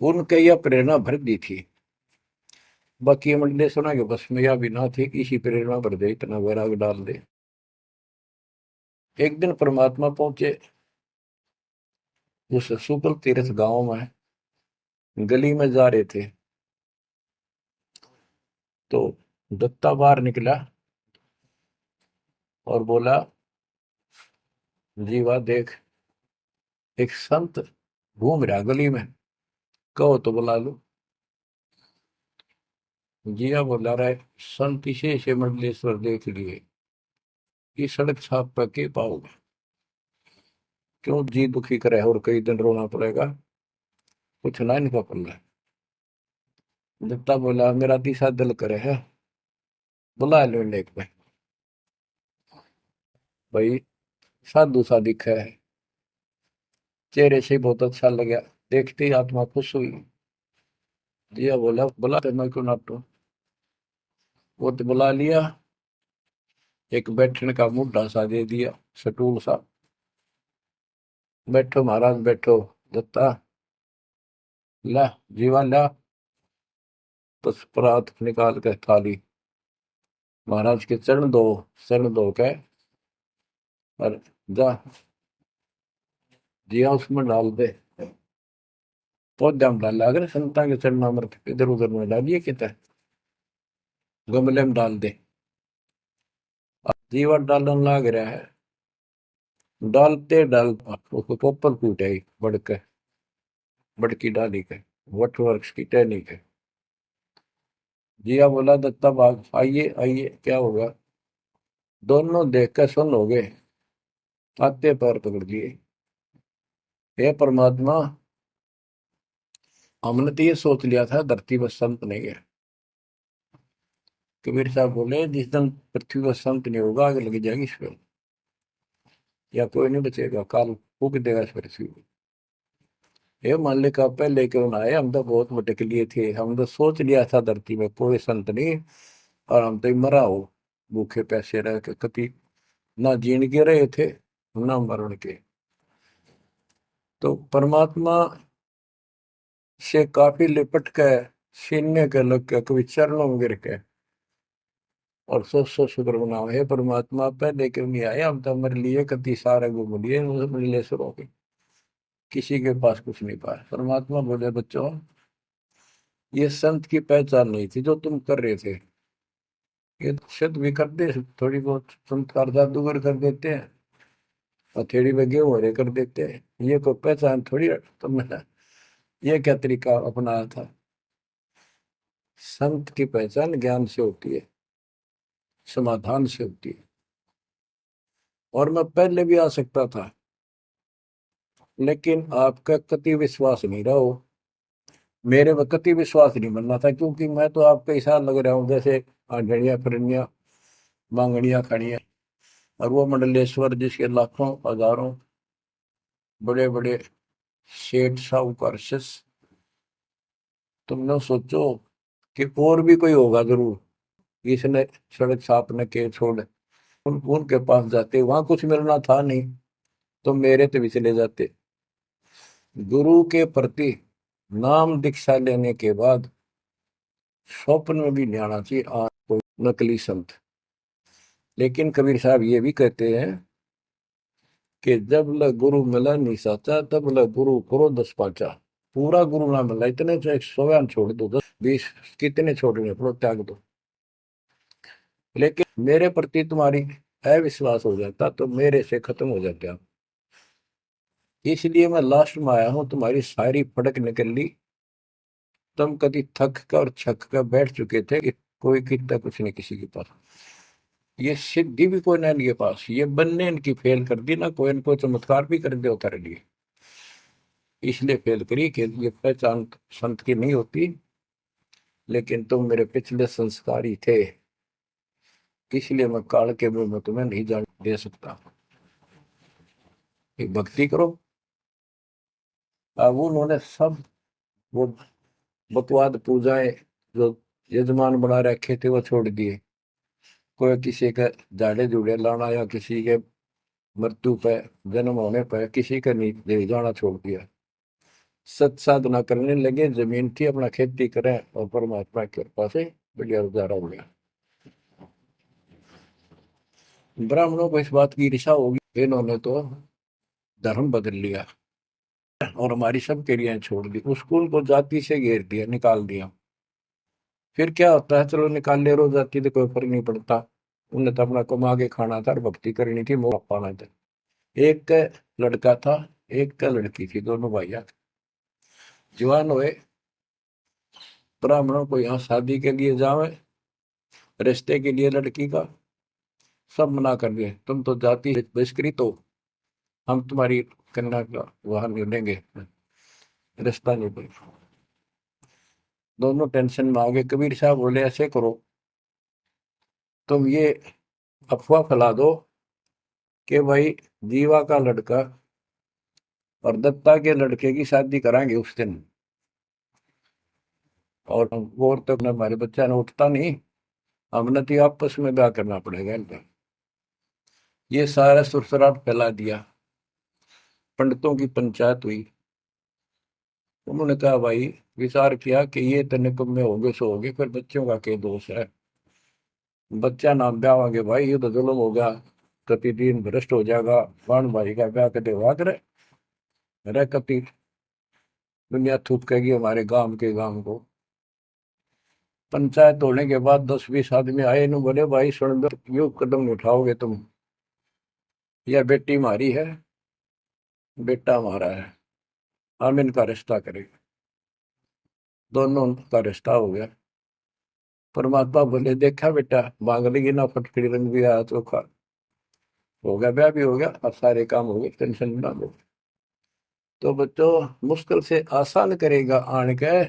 A: उनके यह प्रेरणा भर दी थी। बाकी मंडले सुना के बस में यह भी ना थी कि इसी प्रेरणा भर दे, इतना वैराग डाल दे। एक दिन परमात्मा पहुंचे उस सुकल तीर्थ गांव में, गली में जा रहे थे तो दत्ता बाहर निकला और बोला, जीवा देख, एक संत घूम रहा गली में, कहो तो बुला लो। जिया बोला रहा है, संत इसे से मंडलेश्वर देख लिए, ये सड़क छाप पर के पाओगे, क्यों जी दुखी करे और कई दिन रोना पड़ेगा, कुछ ना इनका पल्ला। दत्ता बोला, मेरा तीसरा दिल करे है, बुला लो लेक में। भाई साधु सा दिखा है, चेहरे से बहुत अच्छा लगा, देखते ही आत्मा खुश हुई। जिया बोला, बुला तो मैं क्यों नाटू। वो तो बुला लिया, एक बैठने का मुड्ढा सा दे दिया, सटूल सा। बैठो महाराज बैठो। दत्ता, ला जीवा ला, बस परात निकाल के थाली महाराज के चरण दो, चरण दो के और जा जिया उसमें डाल दे। पौधा में डाला, अगर संता के चरण अमृत इधर उधर में डालिए कितना, गमले में डाल दे। अब जीवा डालन लाग रहा है, डालते डालता उसको पोपल फूट आई बड़के, बड़की डाली के, वट वृक्ष की टहनी के। जिया बोला, दत्ता बाग आइए आइए, क्या होगा। दोनों देख कर सुन हो गए, आते पैर पकड़ लिए। हे परमात्मा, हमने तो ये सोच लिया था धरती पर संत नहीं है। कबीर साहब बोले, जिस दिन पृथ्वी पर संत नहीं होगा आग लग जाएगी इस पर, या कोई नहीं बचेगा, काल फूक देगा इस पृथ्वी को। हे मालिक, आप पहले क्यों ना आए, हम तो बहुत भटक लिए थे, हम तो सोच लिया था धरती में कोई संत नहीं, और हम तो मरा हो भूखे पैसे रह के, कभी ना जीण के रहे थे ना मरण के। तो परमात्मा से काफी लिपट के, सीने के लग के, कभी चरणों में गिर के और सौ शुक्र मनाओ, हे परमात्मा पहले क्यों नहीं आए, हम तो हमारे लिए कति सारे घूम लिए नीलेश्वरों के, किसी के पास कुछ नहीं पाया। परमात्मा बोले, बच्चों ये संत की पहचान नहीं थी जो तुम कर रहे थे, ये सिद्ध भी कर दे थोड़ी बहुत, संस्कार जादूगर कर देते हैं, हथेड़ी में गेहूं हरे कर देते हैं, ये कोई पहचान थोड़ी तुमने ये क्या तरीका अपनाया था। संत की पहचान ज्ञान से होती है, समाधान से होती है। और मैं पहले भी आ सकता था, लेकिन आपका कति विश्वास नहीं रहा हो, मेरे में कति विश्वास नहीं बनना था, क्योंकि मैं तो आपका ऐसा लग रहा हूँ जैसे आंधड़िया फिरनिया मांगड़िया खड़िया, और वो मंडलेश्वर जिसके लाखों हजारों बड़े बड़े सेठ साहूकार शिष्य, तुमने सोचो कि और भी कोई होगा जरूर, इसने सड़क छापने के छोड़ उनके पास जाते, वहां कुछ मिलना था नहीं तो मेरे तो भी चले जाते। गुरु के प्रति नाम दीक्षा लेने के बाद स्वप्न में भी नहीं आना चाहिए आज कोई नकली संत। लेकिन कबीर साहब ये भी कहते हैं कि जब ल गुरु मिला नहीं साचा, तब ल गुरु करो दस पाचा। पूरा गुरु ना मिला, इतने चाहे 100 छोड़ दो, 10 20 कितने छोड़ने पड़ो, त्याग दो, लेकिन मेरे प्रति तुम्हारी अविश्वास हो जाता तो मेरे से खत्म हो जाते आप। इसलिए मैं लास्ट में आया हूं, तुम्हारी सारी फड़क निकल ली, तुम कभी थक कर और छक कर बैठ चुके थे, कोई कितना कुछ नहीं किसी के पास। ये सिद्धि भी कोई ना इनके पास, ये बनने इनकी फेल कर दी ना, कोई इनको चमत्कार भी कर दे उतारे लिए, इसलिए फेल करी कि ये पहचान संत की नहीं होती। लेकिन तुम मेरे पिछले संस्कारी थे, इसलिए मैं काल के मुंह में तुम्हें नहीं जान दे सकता। एक भक्ति करो। अब उन्होंने सब वो बकवाद पूजाएं जो यजमान बना रखे थे वो छोड़ दिए। कोई किसी का झाड़े झूड़े लाना या किसी के मृत्यु पे, जन्म होने पर किसी का नहीं ले जाना छोड़ दिया। सत साधना करने लगे, जमीन थी अपना खेती करें, और परमात्मा की कृपा से बढ़िया गुजारा हो गया। ब्राह्मणों को इस बात की ईर्षा होगी, इन्होंने तो धर्म बदल लिया और हमारी सब क्रियाएं छोड़ दी, स्कूल को जाति से घेर दिया, निकाल दिया। फिर क्या होता है, चलो निकाल ले, रो जाति तो कोई फर्क नहीं पड़ता। उन्हें तो अपना कमा के खाना था और भक्ति करनी थी, मोह पाना था। एक का लड़का था, एक का लड़की थी, दोनों भैया जवान हुए। ब्राह्मणों को यहाँ शादी के लिए जावे, रिश्ते के लिए लड़की का सब मना कर दिए, तुम तो जाति बहिष्कृत हो, हम तुम्हारी कन्या का वहां नहीं लेंगे, रिश्ता नहीं देंगे। दोनों टेंशन में आ गए। कबीर साहब बोले ऐसे करो, तुम ये अफवाह फैला दो कि भाई जीवा का लड़का और दत्ता के लड़के की शादी कराएंगे उस दिन, और वो तो हमारे बच्चा ने उठता नहीं, हमने तो आपस में ब्याह करना पड़ेगा इनका। ये सारा सुरसराट फैला दिया, पंडितों की पंचायत हुई। उन्होंने कहा भाई, विचार किया कि ये तो निकम्मे होंगे सो होंगे, फिर बच्चों का क्या दोष है, बच्चा नाम ब्याह होंगे भाई, ये तो जुल्म होगा, कति दिन भ्रष्ट हो जाएगा, बाण भाई का ब्याह कदे हुआ करे, रह कति दुनिया थूकेगी हमारे गांव के गांव को। पंचायत होने के बाद 10-20 आदमी आए, इन्होंने बोले भाई सुन लो, यो कदम नहीं उठाओगे तुम, यह बेटी हमारी है, बेटा हमारा है, हम इनका रिश्ता करेंगे। दोनों का रिश्ता हो गया। परमात्मा बोले देखा बेटा, मांग लेगी ना फटकड़ी रंग भी आया चोखा, हो गया, ब्याह भी हो गया, अब सारे काम हो गए, टेंशन ना लो। तो बच्चों, मुश्किल से आसान करेगा आन के,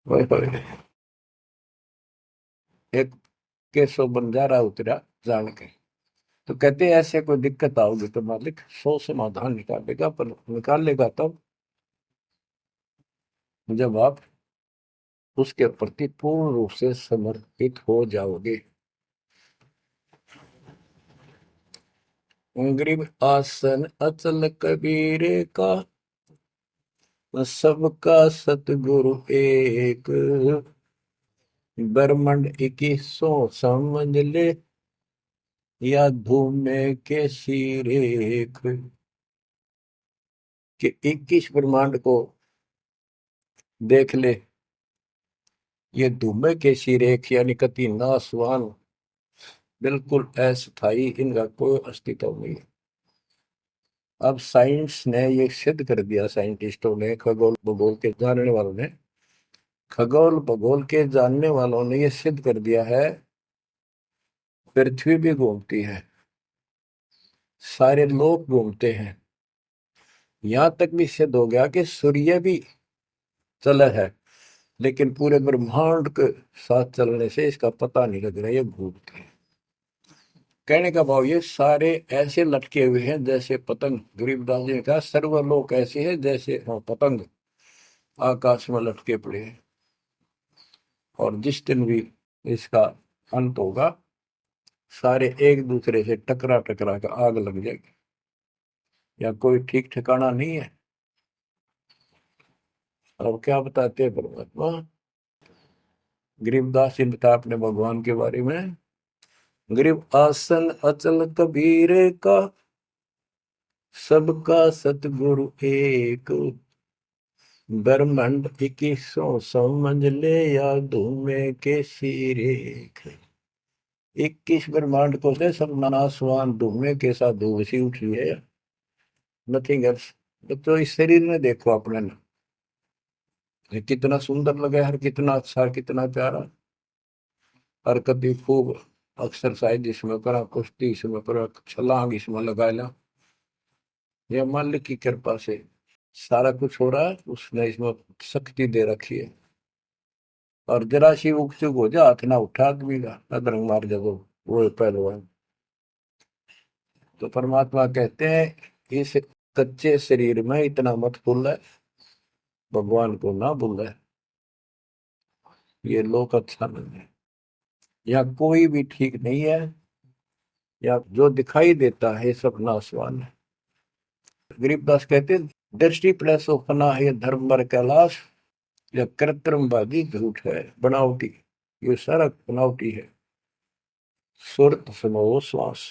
A: ओए होए, एक केसो बंजारा उतरा जान के। तो कहते हैं ऐसे कोई दिक्कत आओगी तो मालिक 100 समाधान निकालेगा, पर निकालेगा तब जब आप उसके प्रति पूर्ण रूप से समर्पित हो जाओगे। गरीब आसन अचल कबीर का, सबका सतगुरु एक, ब्रह्मंड इक्कीसों समझ ले, या धूमे के सिर एक। कि 21 ब्रह्मांड को देख ले, ये धूमे के सिर एक, यानी कति नासवान, बिल्कुल अस्थायी, इनका कोई अस्तित्व नहीं। अब साइंस ने ये सिद्ध कर दिया, साइंटिस्टों ने, खगोल भूगोल के जानने वालों ने, खगोल भूगोल के जानने वालों ने ये सिद्ध कर दिया है, पृथ्वी भी घूमती है, सारे लोग घूमते हैं, यहां तक भी सिद्ध हो गया कि सूर्य भी चला है, लेकिन पूरे ब्रह्मांड के साथ चलने से इसका पता नहीं लग रहा, ये घूमते हैं। कहने का भाव ये सारे ऐसे लटके हुए हैं जैसे पतंग। गरीबदास जी ने कहा सर्वलोक ऐसे है जैसे पतंग आकाश में लटके पड़े हैं, और जिस दिन भी इसका अंत होगा, सारे एक दूसरे से टकरा टकरा कर आग लग जाएगी, या कोई ठीक ठिकाना नहीं है। और क्या बताते हैं परमात्मा, गरीबदास जी ने बताया अपने भगवान के बारे में, गरीब आसन अचल कबीर का, सबका सतगुरु एक, ब्रह्मांड इक्कीसों समझ ले, या धूमे के सिर एक। 21 ब्रह्मांड को से सब नासवान धूमे के साथ धूसी उठ रही है, नथिंग एल्स। तो इस शरीर में देखो अपने, कितना सुंदर लगा है, कितना अच्छा, कितना प्यारा, हरकत खूब एक्सरसाइज इसमें करा, कुश्ती इसमें करा, छलांग इसमें लगा ला। ये मालिक की कृपा से सारा कुछ हो रहा है, उसने इसमें शक्ति दे रखी है। और जरा सी उग चुक हो जा, हाथ ना उठा आदमी का, अदरंग मार जब वो पहलवान। तो परमात्मा कहते हैं इस कच्चे शरीर में इतना मत भूल है, भगवान को ना भूल है। ये लोक अच्छा नहीं है, या कोई भी ठीक नहीं है, या जो दिखाई देता है सब नाशवान है। गरीबदास कहते हैं, दृष्टि प्लस अपना है धर्म बर कैलाश, या कृत्रिमवादी झूठ है बनावटी। ये सारा बनावटी है। सुरत समो श्वास,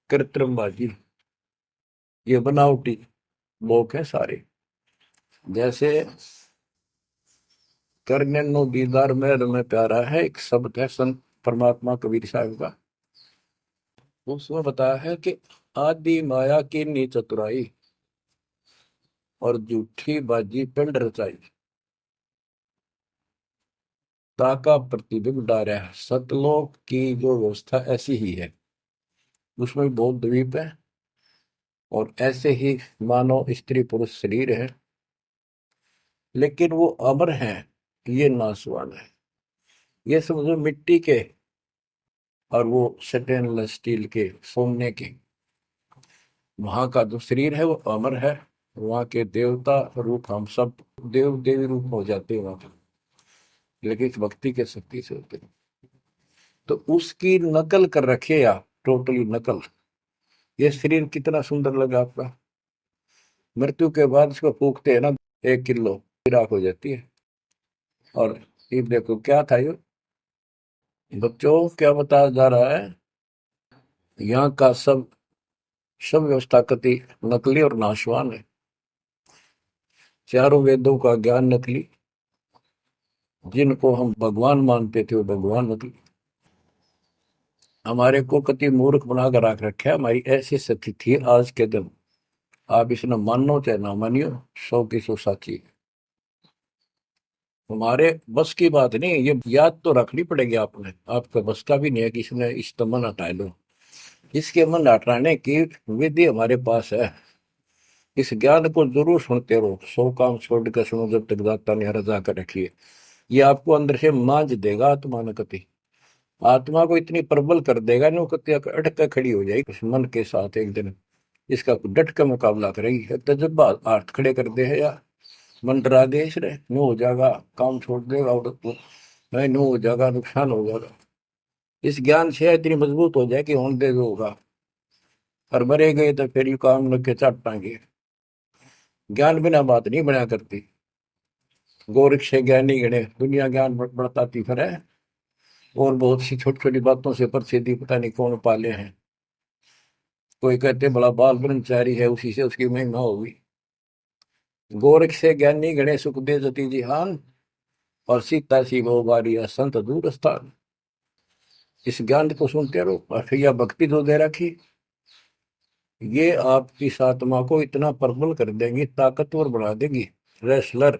A: कृत्रिमवादी, ये बनावटी लोग हैं सारे। जैसे करने नो दीदार में प्यारा है, एक शब्द है संत परमात्मा कबीर साहब का। उसमें बताया है कि आदि माया की नी चतुराई, और झूठी बाजी पिंड रचाई, ताका प्रतिबिंब डारा है। सतलोक की जो व्यवस्था ऐसी ही है, उसमें बहुत द्वीप है, और ऐसे ही मानव स्त्री पुरुष शरीर है, लेकिन वो अमर है, ये नासवान है। ये समझो मिट्टी के, और वो स्टेनलेस स्टील के, सोने के। वहां का जो शरीर है वो अमर है। वहां के देवता रूप हम सब देव देवी रूप हो जाते हैं वहां पे, लेकिन इस भक्ति के शक्ति से होते हैं। तो उसकी नकल कर रखे आप, टोटली नकल। ये शरीर कितना सुंदर लगा आपका, मृत्यु के बाद इसको फूकते हैं ना, 1 किलो राख हो जाती है। और ये देखो क्या था ये, बच्चों क्या बताया जा रहा है, यहाँ का सब सब व्यवस्था कति नकली और नाशवान है। चारों वेदों का ज्ञान नकली, जिनको हम भगवान मानते थे वो भगवान नकली। हमारे को कति मूर्ख बनाकर रख रखा है। हमारी ऐसी स्थिति थी आज के दिन, आप इसने मानो चाहे ना मानियो, 100 की 100 साची है। हमारे बस की बात नहीं, ये याद तो रखनी पड़ेगी आपने, आपका बस का भी नहीं है कि इसने इस मन हटा लो। इसके मन हटाने की विधि हमारे पास है। इस ज्ञान को जरूर सुनते रहो, 100 काम छोड़ कर सुनो जब तक दाता ने रजा कर रखी है। ये आपको अंदर से मांझ देगा आत्मा न कति, आत्मा को इतनी प्रबल कर देगा ना, कति अटक कर खड़ी हो जाएगी इस मन के साथ एक दिन। इसका डट का मुकाबला करेगी, तजब्बा हाथ खड़े कर दे है या मन डरा दे इसने, नो हो जाएगा, काम छोड़ देगा, और नहीं नो हो जाएगा, नुकसान हो जाएगा। इस ज्ञान से इतनी मजबूत हो जाए कि होने दे जो होगा, और मरे गए तो फिर यू काम लग के चाटांगे। ज्ञान बिना बात नहीं बना करती। गोरख से ज्ञानी गणे दुनिया ज्ञान बढ़ताती फिर है, और बहुत सी छोटी छोटी बातों से प्रसिद्धि पता नहीं कौन पाले हैं। कोई कहते बड़ा बाल ब्रह्मचारी है, उसी से उसकी महिमा होगी। गोरख से ज्ञानी गणे सुखदेव जति जिहान, और सीता सी वो बारी संत दूर स्थान। इस ज्ञान को सुनते रहो, और फिर यह भक्ति जो दे रखी, ये आपकी इस आत्मा को इतना प्रबल कर देंगी, ताकतवर बना देगी, रेसलर।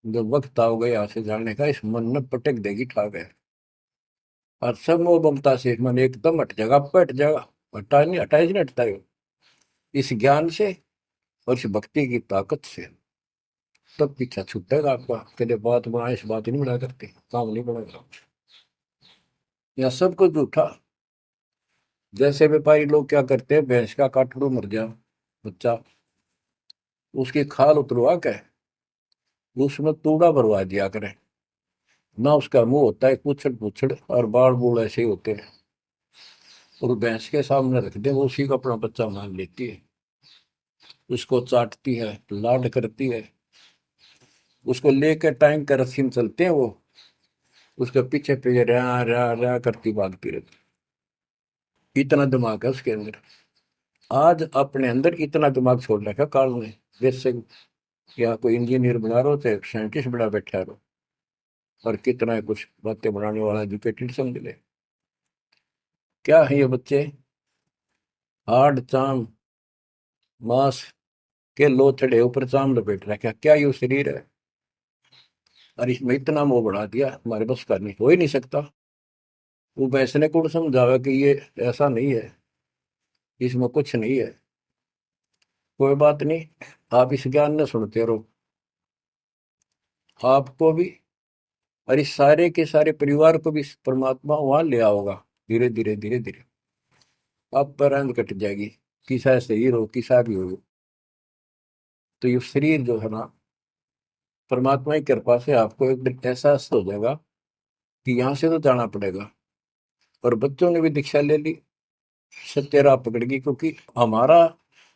A: जब वक्त आओगे यहाँ से जाने का, इस मन में पटक देगी ठाक है। और सब मोह ममता से मन एकदम हट जाएगा, पट जाएगा। हटा नहीं, हटाए नहीं हटता है इस ज्ञान से और इस भक्ति की ताकत से। तब पीछा छूटेगा आपका, तेरे बात बना इस बात नहीं बना करते, काम नहीं बनेगा। या सब कुछ झूठा। जैसे व्यापारी लोग क्या करते हैं, भैंस का काटड़ू मर गया बच्चा, उसकी खाल उतरवा के उसमें तूड़ा भरवा दिया करें ना। उसका मुंह होता है पूछड़ पूछड़, और बाल बूढ़ ऐसे ही होते हैं, और भैंस के सामने रख दे, वो उसी को अपना बच्चा मान लेती है। उसको चाटती है, लाड करती है, उसको लेकर टाइम का रस्सी में चलते हैं वो, उसके पीछे पीछे रहा रहा रहा करती भागती रहती। इतना दिमाग है उसके अंदर। आज अपने अंदर इतना दिमाग छोड़ रखा काल ने, जैसे या कोई इंजीनियर बना रहो चाहे साइंटिस्ट बना बैठा रहो, और कितना कुछ बातें बनाने वाला एजुकेटेड समझ ले। क्या है ये बच्चे, हार्ड चाम मांस के लोथड़े ऊपर चाम लपेट रखा, क्या ये शरीर है? और इसमें इतना मोह बढ़ा दिया, हमारे बस का नहीं, हो ही नहीं सकता। वो वैसने को समझावे कि ये ऐसा नहीं है, इसमें कुछ नहीं है, कोई बात नहीं, आप इस ज्ञान न सुनते रहो, आपको भी और इस सारे के सारे परिवार को भी परमात्मा वहां ले आओगा। धीरे धीरे धीरे धीरे आप पर रंग कट जाएगी, किसा शरीर हो किसा भी हो। तो ये शरीर जो है ना, परमात्मा की कृपा से आपको एक दिन एहसास हो जाएगा कि यहाँ से तो जाना पड़ेगा। और बच्चों ने भी दीक्षा ले ली, सत्य राह पकड़ गई, क्योंकि हमारा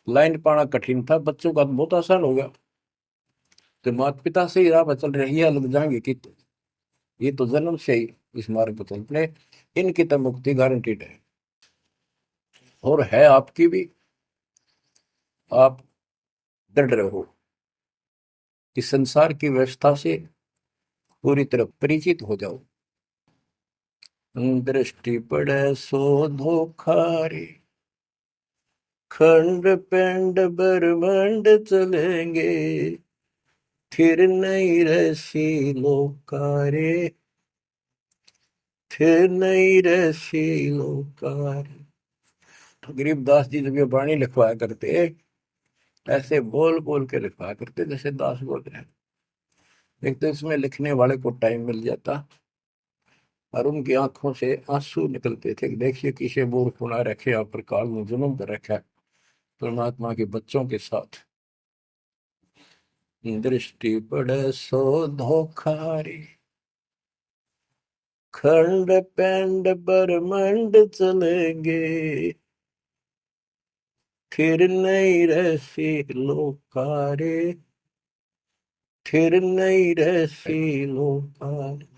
A: लाइन पाना कठिन था, बच्चों का तो बहुत आसान हो गया। तो माता पिता से ही राह पर चल रही है, लग जाएंगे कि ये तो जन्म से ही इस मार्ग पर चल पड़े, इनकी तो मुक्ति गारंटीड है। और है आपकी भी, आप डर रहो, इस संसार की व्यवस्था से पूरी तरह परिचित हो जाओ। दृष्टि पड़े सो धोखा रे, खंड पिंड ब्रह्मांड चलेंगे, फिर नहीं रसी लोकारे, फिर नहीं रसी लोकारे। तो गरीबदास जी जब ये वाणी लिखवाया करते, ऐसे बोल बोल के लिखवाया करते जैसे दास बोल रहे हैं। एक तो इसमें लिखने वाले को टाइम मिल जाता, और उनकी आंखों से आंसू निकलते थे कि देखिए किसे मूर्ख बना रखे, आप पर काल में जुल्म कर रखा है परमात्मा के बच्चों के साथ। दृष्टि पड़े सो धोखारी, खंड पेंड ब्रह्मांड चलेंगे, फिर नहीं रहसी लोकारे, फिर नहीं रहसी लोकारे।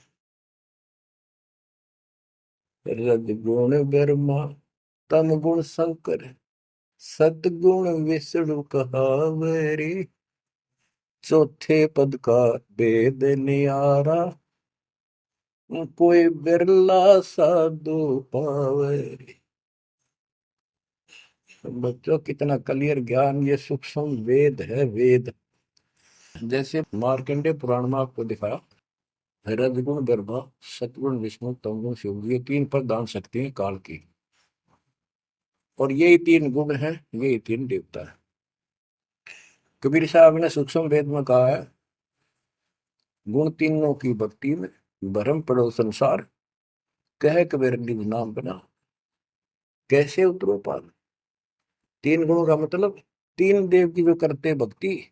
A: रजगुण ब्रह्मा, तम गुण शंकर, सतगुण विष्णु कहावरी, चौथे पद का वेद न्यारा, कोई बिरला साधु पावे। बच्चों कितना क्लियर ज्ञान, ये सूक्ष्म वेद है, वेद। जैसे मार्कंडे पुराण में आपको दिखाया, रजगुण ब्रह्मा, सतगुण विष्णु, तमगुण शिव, ये तीन प्रधान शक्ति हैं काल की, और यही तीन गुण हैं, यही तीन देवता है। कबीर साहब ने सूक्ष्म वेद में कहा है, गुण तीनों की भक्ति में भरम पड़ो संसार, कह कबीर निज नाम बना, कैसे उतरो पार। तीन गुणों का मतलब, तीन देव की जो करते भक्ति,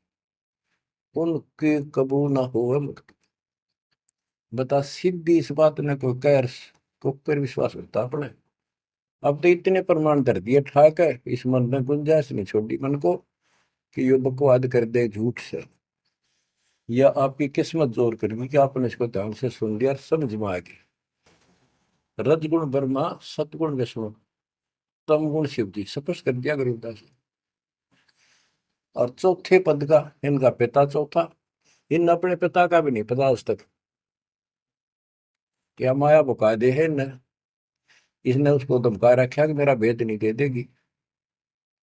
A: उनके कबू ना हो मुक्ति। बता सीधी इस बात ने कोई कह को पर विश्वास करता अपने। अब तो इतने प्रमाण धर दिए ठाक है, इस मन ने गुंजाइश नहीं छोड़ी मन को कि ये बकवाद कर दे झूठ से, या आपकी किस्मत जोर करनी कि आपने इसको ध्यान से सुन लिया, समझ में आ गई। रजगुण ब्रह्मा, सतगुण विष्णु, तम गुण शिव जी, स्पष्ट कर दिया गरीबदास ने। और चौथे पद का इनका पिता चौथा, इन अपने पिता का भी नहीं पता आज तक, क्या माया बुका दे है न, इसने उसको धमका रखा कि मेरा भेद नहीं दे देगी,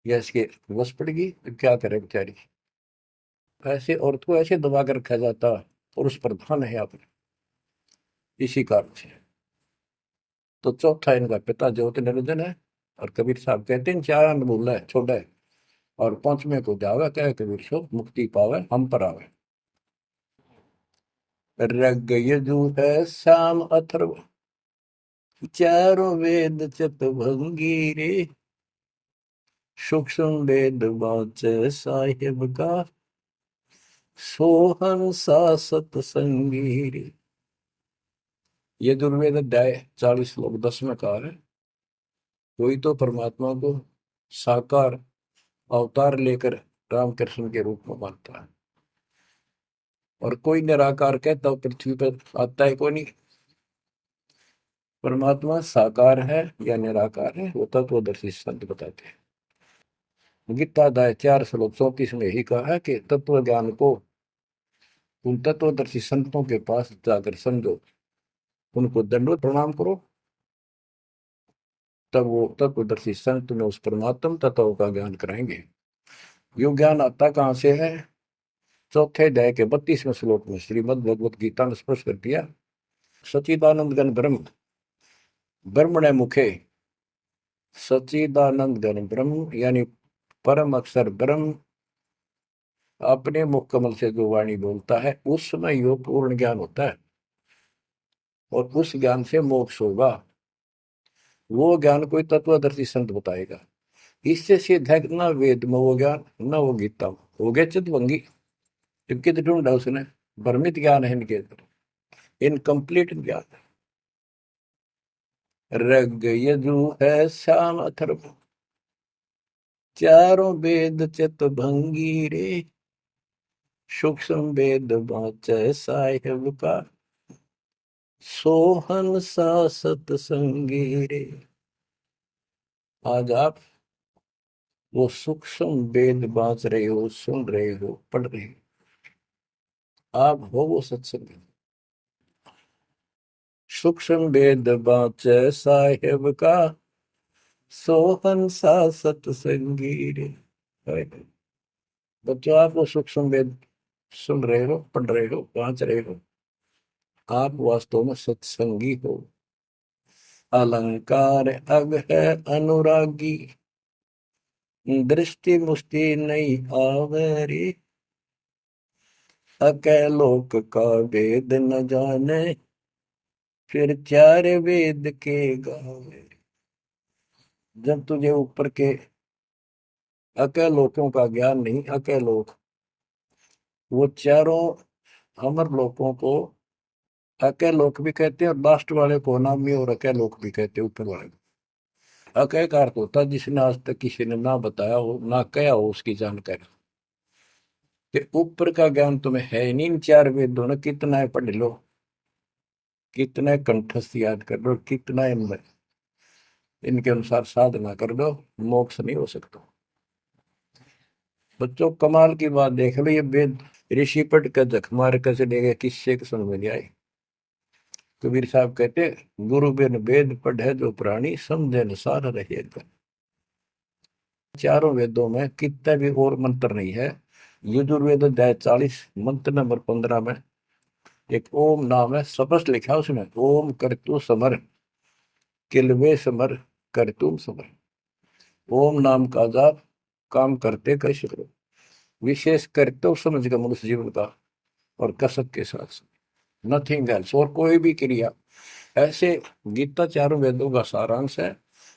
A: या इसके वश पड़ेगी तो क्या करे बेचारी। ऐसे औरत को ऐसे दबा कर रखा जाता, पुरुष प्रधान है आपने, इसी कारण से। तो चौथा इनका पिता ज्योति निरंजन है, और कबीर साहब कहते हैं चार अन्न बोला है छोड़ा है, और पांचवें को जावे कहे कबीर सो मुक्ति पावे हम पर आवे। रग यजु है श्याम अथर्व, चारों वेद चतुर्भंगी रे, सूक्ष्म वेद वाचे साहिब का, सोहन सा सतसंगी रे। ये दुर्वेद अध्याय 40 श्लोक 10 में कहा है, कोई तो परमात्मा को साकार अवतार लेकर रामकृष्ण के रूप में मानता है, और कोई निराकार कहता है पृथ्वी पर आता है कोई नहीं। परमात्मा साकार है या निराकार है, वो तत्वदर्शी संत बताते हैं। गीता अध्याय 4 श्लोक 34 में यही कहा है कि तत्व ज्ञान को उन तत्वदर्शी संतों के पास जाकर समझो, उनको दंडवत प्रणाम करो, तब वो तत्वदर्शी संत में उस परमात्म तत्व का ज्ञान कराएंगे। यो ज्ञान आता कहाँ से है? चौथे अध्याय के 32वें श्लोक में श्रीमद् भगवत गीता ने स्पष्ट कर दिया, सच्चिदानंद घन ब्रह्म ब्रह्मणे मुखे, सच्चिदानंद घन ब्रह्म यानी परम अक्षर ब्रह्म अपने मुख कमल से जो वाणी बोलता है उसमें यो पूर्ण ज्ञान होता है और उस ज्ञान से मोक्ष होगा। वो ज्ञान कोई तत्वदर्शी संत बताएगा। इससे सिद्ध है ना वेद में वो ज्ञान ना वो गीता में, हो गया चितवंगी। जबकि तो ढूंढा उसने, भ्रमित ज्ञान है इनके अंदर, इनकम्प्लीट ज्ञान। रग यजु है श्याम अथर्व, चारों वेद चितभंगी रे, सूक्ष्म वेद बाँचै साहिब का, सोहन सा सतसंगी रे। आज आप वो सूक्ष्म वेद बाँच रहे हो, सुन रहे हो, पढ़ रहे हो, आप हो वो सत्संग। सूक्ष्म वेद बाँचै साहिब का, सोहन सा सतसंगी रे। बच्चों आप वो सूक्ष्म वेद सुन रहे हो, पढ़ रहे हो, बाँच रहे हो, आप वास्तव में सत्संगी हो। अलंकार अग है अनुरागी, दृष्टि मुष्टि नहीं आवरी, अकैलोक का वेद न जाने, फिर चार वेद के गावे। जब तुझे ऊपर के अकैलोकों का ज्ञान नहीं, अकैलोक वो चारों अमर लोकों को अकैलोक भी कहते हैं और लास्ट वाले को नामी और अकैलोक भी कहते हैं, ऊपर वाले को। अकय का अर्थ होता है जिसने आज तक किसी ने ना बताया हो ना कहा हो उसकी जानकारी। कि ऊपर का ज्ञान तुम्हें है नहीं, इन चार वेदों ने कितना है पढ़ लो, कितना कंठस्थ याद कर लो, कितना इनमें इनके अनुसार साधना कर दो, मोक्ष नहीं हो सकता। बच्चों कमाल की बात देख लो, ये वेद ऋषि पट का जख मार कर चले गए, किससे समझ में नहीं आई। कबीर साहब कहते गुरु बिन वेद पढ़े जो प्राणी, समझे न सार रहेगा। चारों वेदों में कितना भी और मंत्र नहीं है। यजुर्वेद अध्याय 40 मंत्र नंबर 15 में एक ओम नाम है, स्पष्ट लिखा है उसमें, ओम करतु समर किलवे समर करतुम समर। ओम नाम का जाप काम करते कैसे करो, विशेष कर्तव्य समझ का मनुष्य जीवन का और कसक के साथ, नथिंग एल्स, और कोई भी क्रिया। ऐसे गीता चारों वेदों का सारांश है।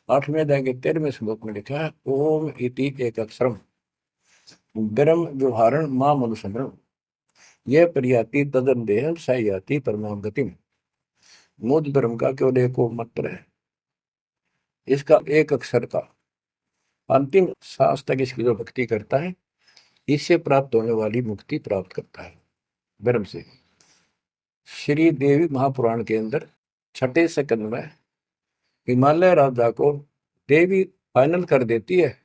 A: 8वें अध्याय के 13वें श्लोक में लिखा है, ओम इति एक अक्षरम ब्रह्म व्यवहारण मां मनुष्य, यह प्रयाति तदन देह सयाति परमाम गतिम। मुझ ब्रह्म का केवल एक मंत्र है, इसका एक अक्षर का अंतिम सांस तक इसकी जो भक्ति करता है, इससे प्राप्त होने वाली मुक्ति प्राप्त करता है ब्रह्म से। श्री देवी महापुराण के अंदर 6ठे सेकंड में हिमालय राजा को देवी फाइनल कर देती है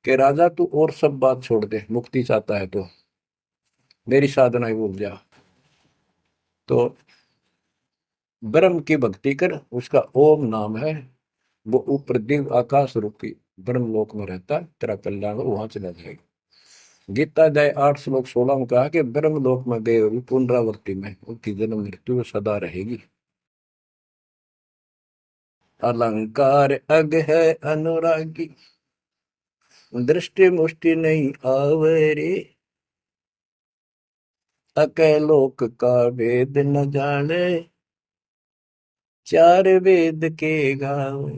A: कि राजा तू और सब बात छोड़ दे, मुक्ति चाहता है तो मेरी साधना ही भूल जा, तो ब्रह्म की भक्ति कर। उसका ओम नाम है, वो ऊपर दिव्य आकाश रूपी ब्रह्म लोक में रहता है, तेरा कल्याण वहां चला जाएगा। गीता अध्याय 8 श्लोक 16 में कहा कि ब्रह्म लोक में गए हुए पुनरावृत्ति में उनकी जन्म मृत्यु सदा रहेगी। अलंकार अग है अनुरागी, दृष्टि मुष्टि नहीं आवरे, अकैलोक का वेद न जाने, चार वेद के गावे।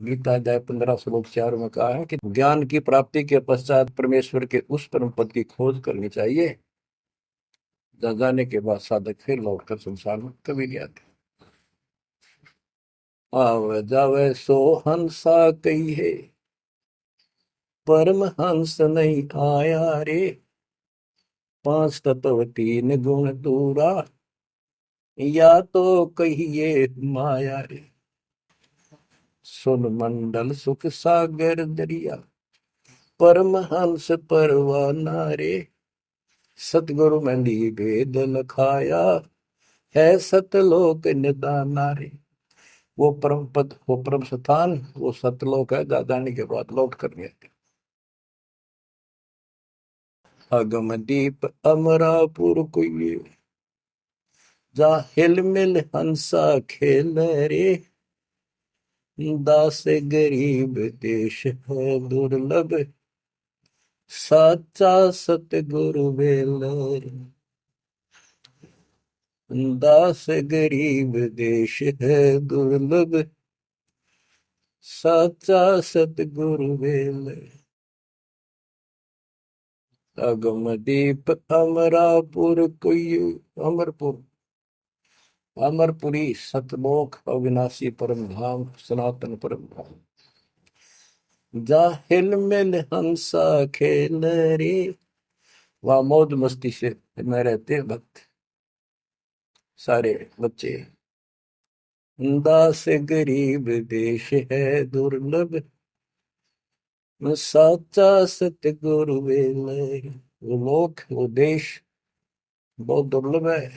A: गीता अध्याय 15 श्लोक 4 में कहा है कि ज्ञान की प्राप्ति के पश्चात परमेश्वर के उस परम पद की खोज करनी चाहिए, जहाँ जाने के बाद साधक फिर लौटकर संसार में कभी नहीं आते। आवे जावे सो हंसा कही है, परम हंस नहीं आया रे, 5 तत्व 3 गुण दूरा, या तो कहिए माया रे। सुन मंडल सुख सागर दरिया, परम हंस परवाना रे, सतगुरु मंदी वेद लखाया, है सतलोक निदाना रे। वो परम पद, वो परम स्थान, वो सतलोक है, जाने के बाद लौट कर नहीं आते। अगम दीप अमरापुर कोई, जा हिल मिल हंसा खेल रे, दास गरीब देश है दुर्लभ, साचा सतगुरु बेल रे। दास गरीब देश है दुर्लभ, साचा सतगुरु बेल रे। अगम दीप अमरापुर कोई, अमरपुर अमरपुरी सतलोक अविनाशी परम धाम सनातन परम धाम, जा हिल मिल हंसा खेल रे, वहां मौज मस्ती से में रहते हैं भक्त सारे बच्चे। दास गरीब देश है दुर्लभ, साचा सतगुरु बेल रे। वो लोक वो देश बहुत दुर्लभ है,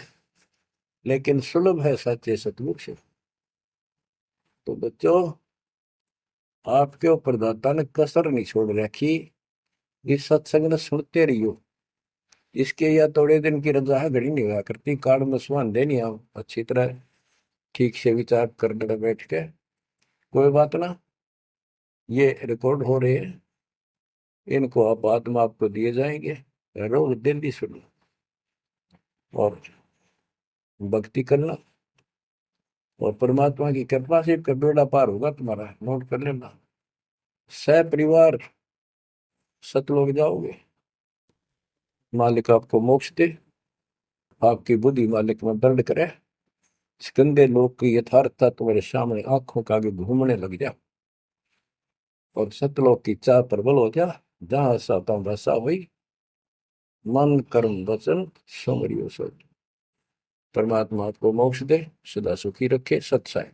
A: लेकिन सुलभ है सच्चे सतगुरु से। तो बच्चों, आपके ऊपर दाता ने कसर नहीं छोड़ रखी, इस सत्संग ने सुनते रहियो। इसके या थोड़े दिन की रजा घड़ी नहीं हुआ करती, काल में सुहान देनी आप अच्छी तरह ठीक से विचार करने बैठ के। कोई बात ना, ये रिकॉर्ड हो रहे हैं, इनको आप बाद में आपको दिए जाएंगे, रोज दिल्ली सुनो और भक्ति करना, और परमात्मा की कृपा से का बेड़ा पार होगा तुम्हारा। नोट कर लेना, सह परिवार सतलोक जाओगे, मालिक आपको मोक्ष दे, आपकी बुद्धि मालिक में दर्द करे, इस गंदे लोक की यथार्थता तुम्हारे सामने आंखों के आगे घूमने लग जा, और सतलोक की चाह प्रबल हो जा। जहां साता वैसा हुई, मन कर्म वचन समरियो सब। परमात्मा आपको मोक्ष दे, सदा सुखी रखे। सत्साई।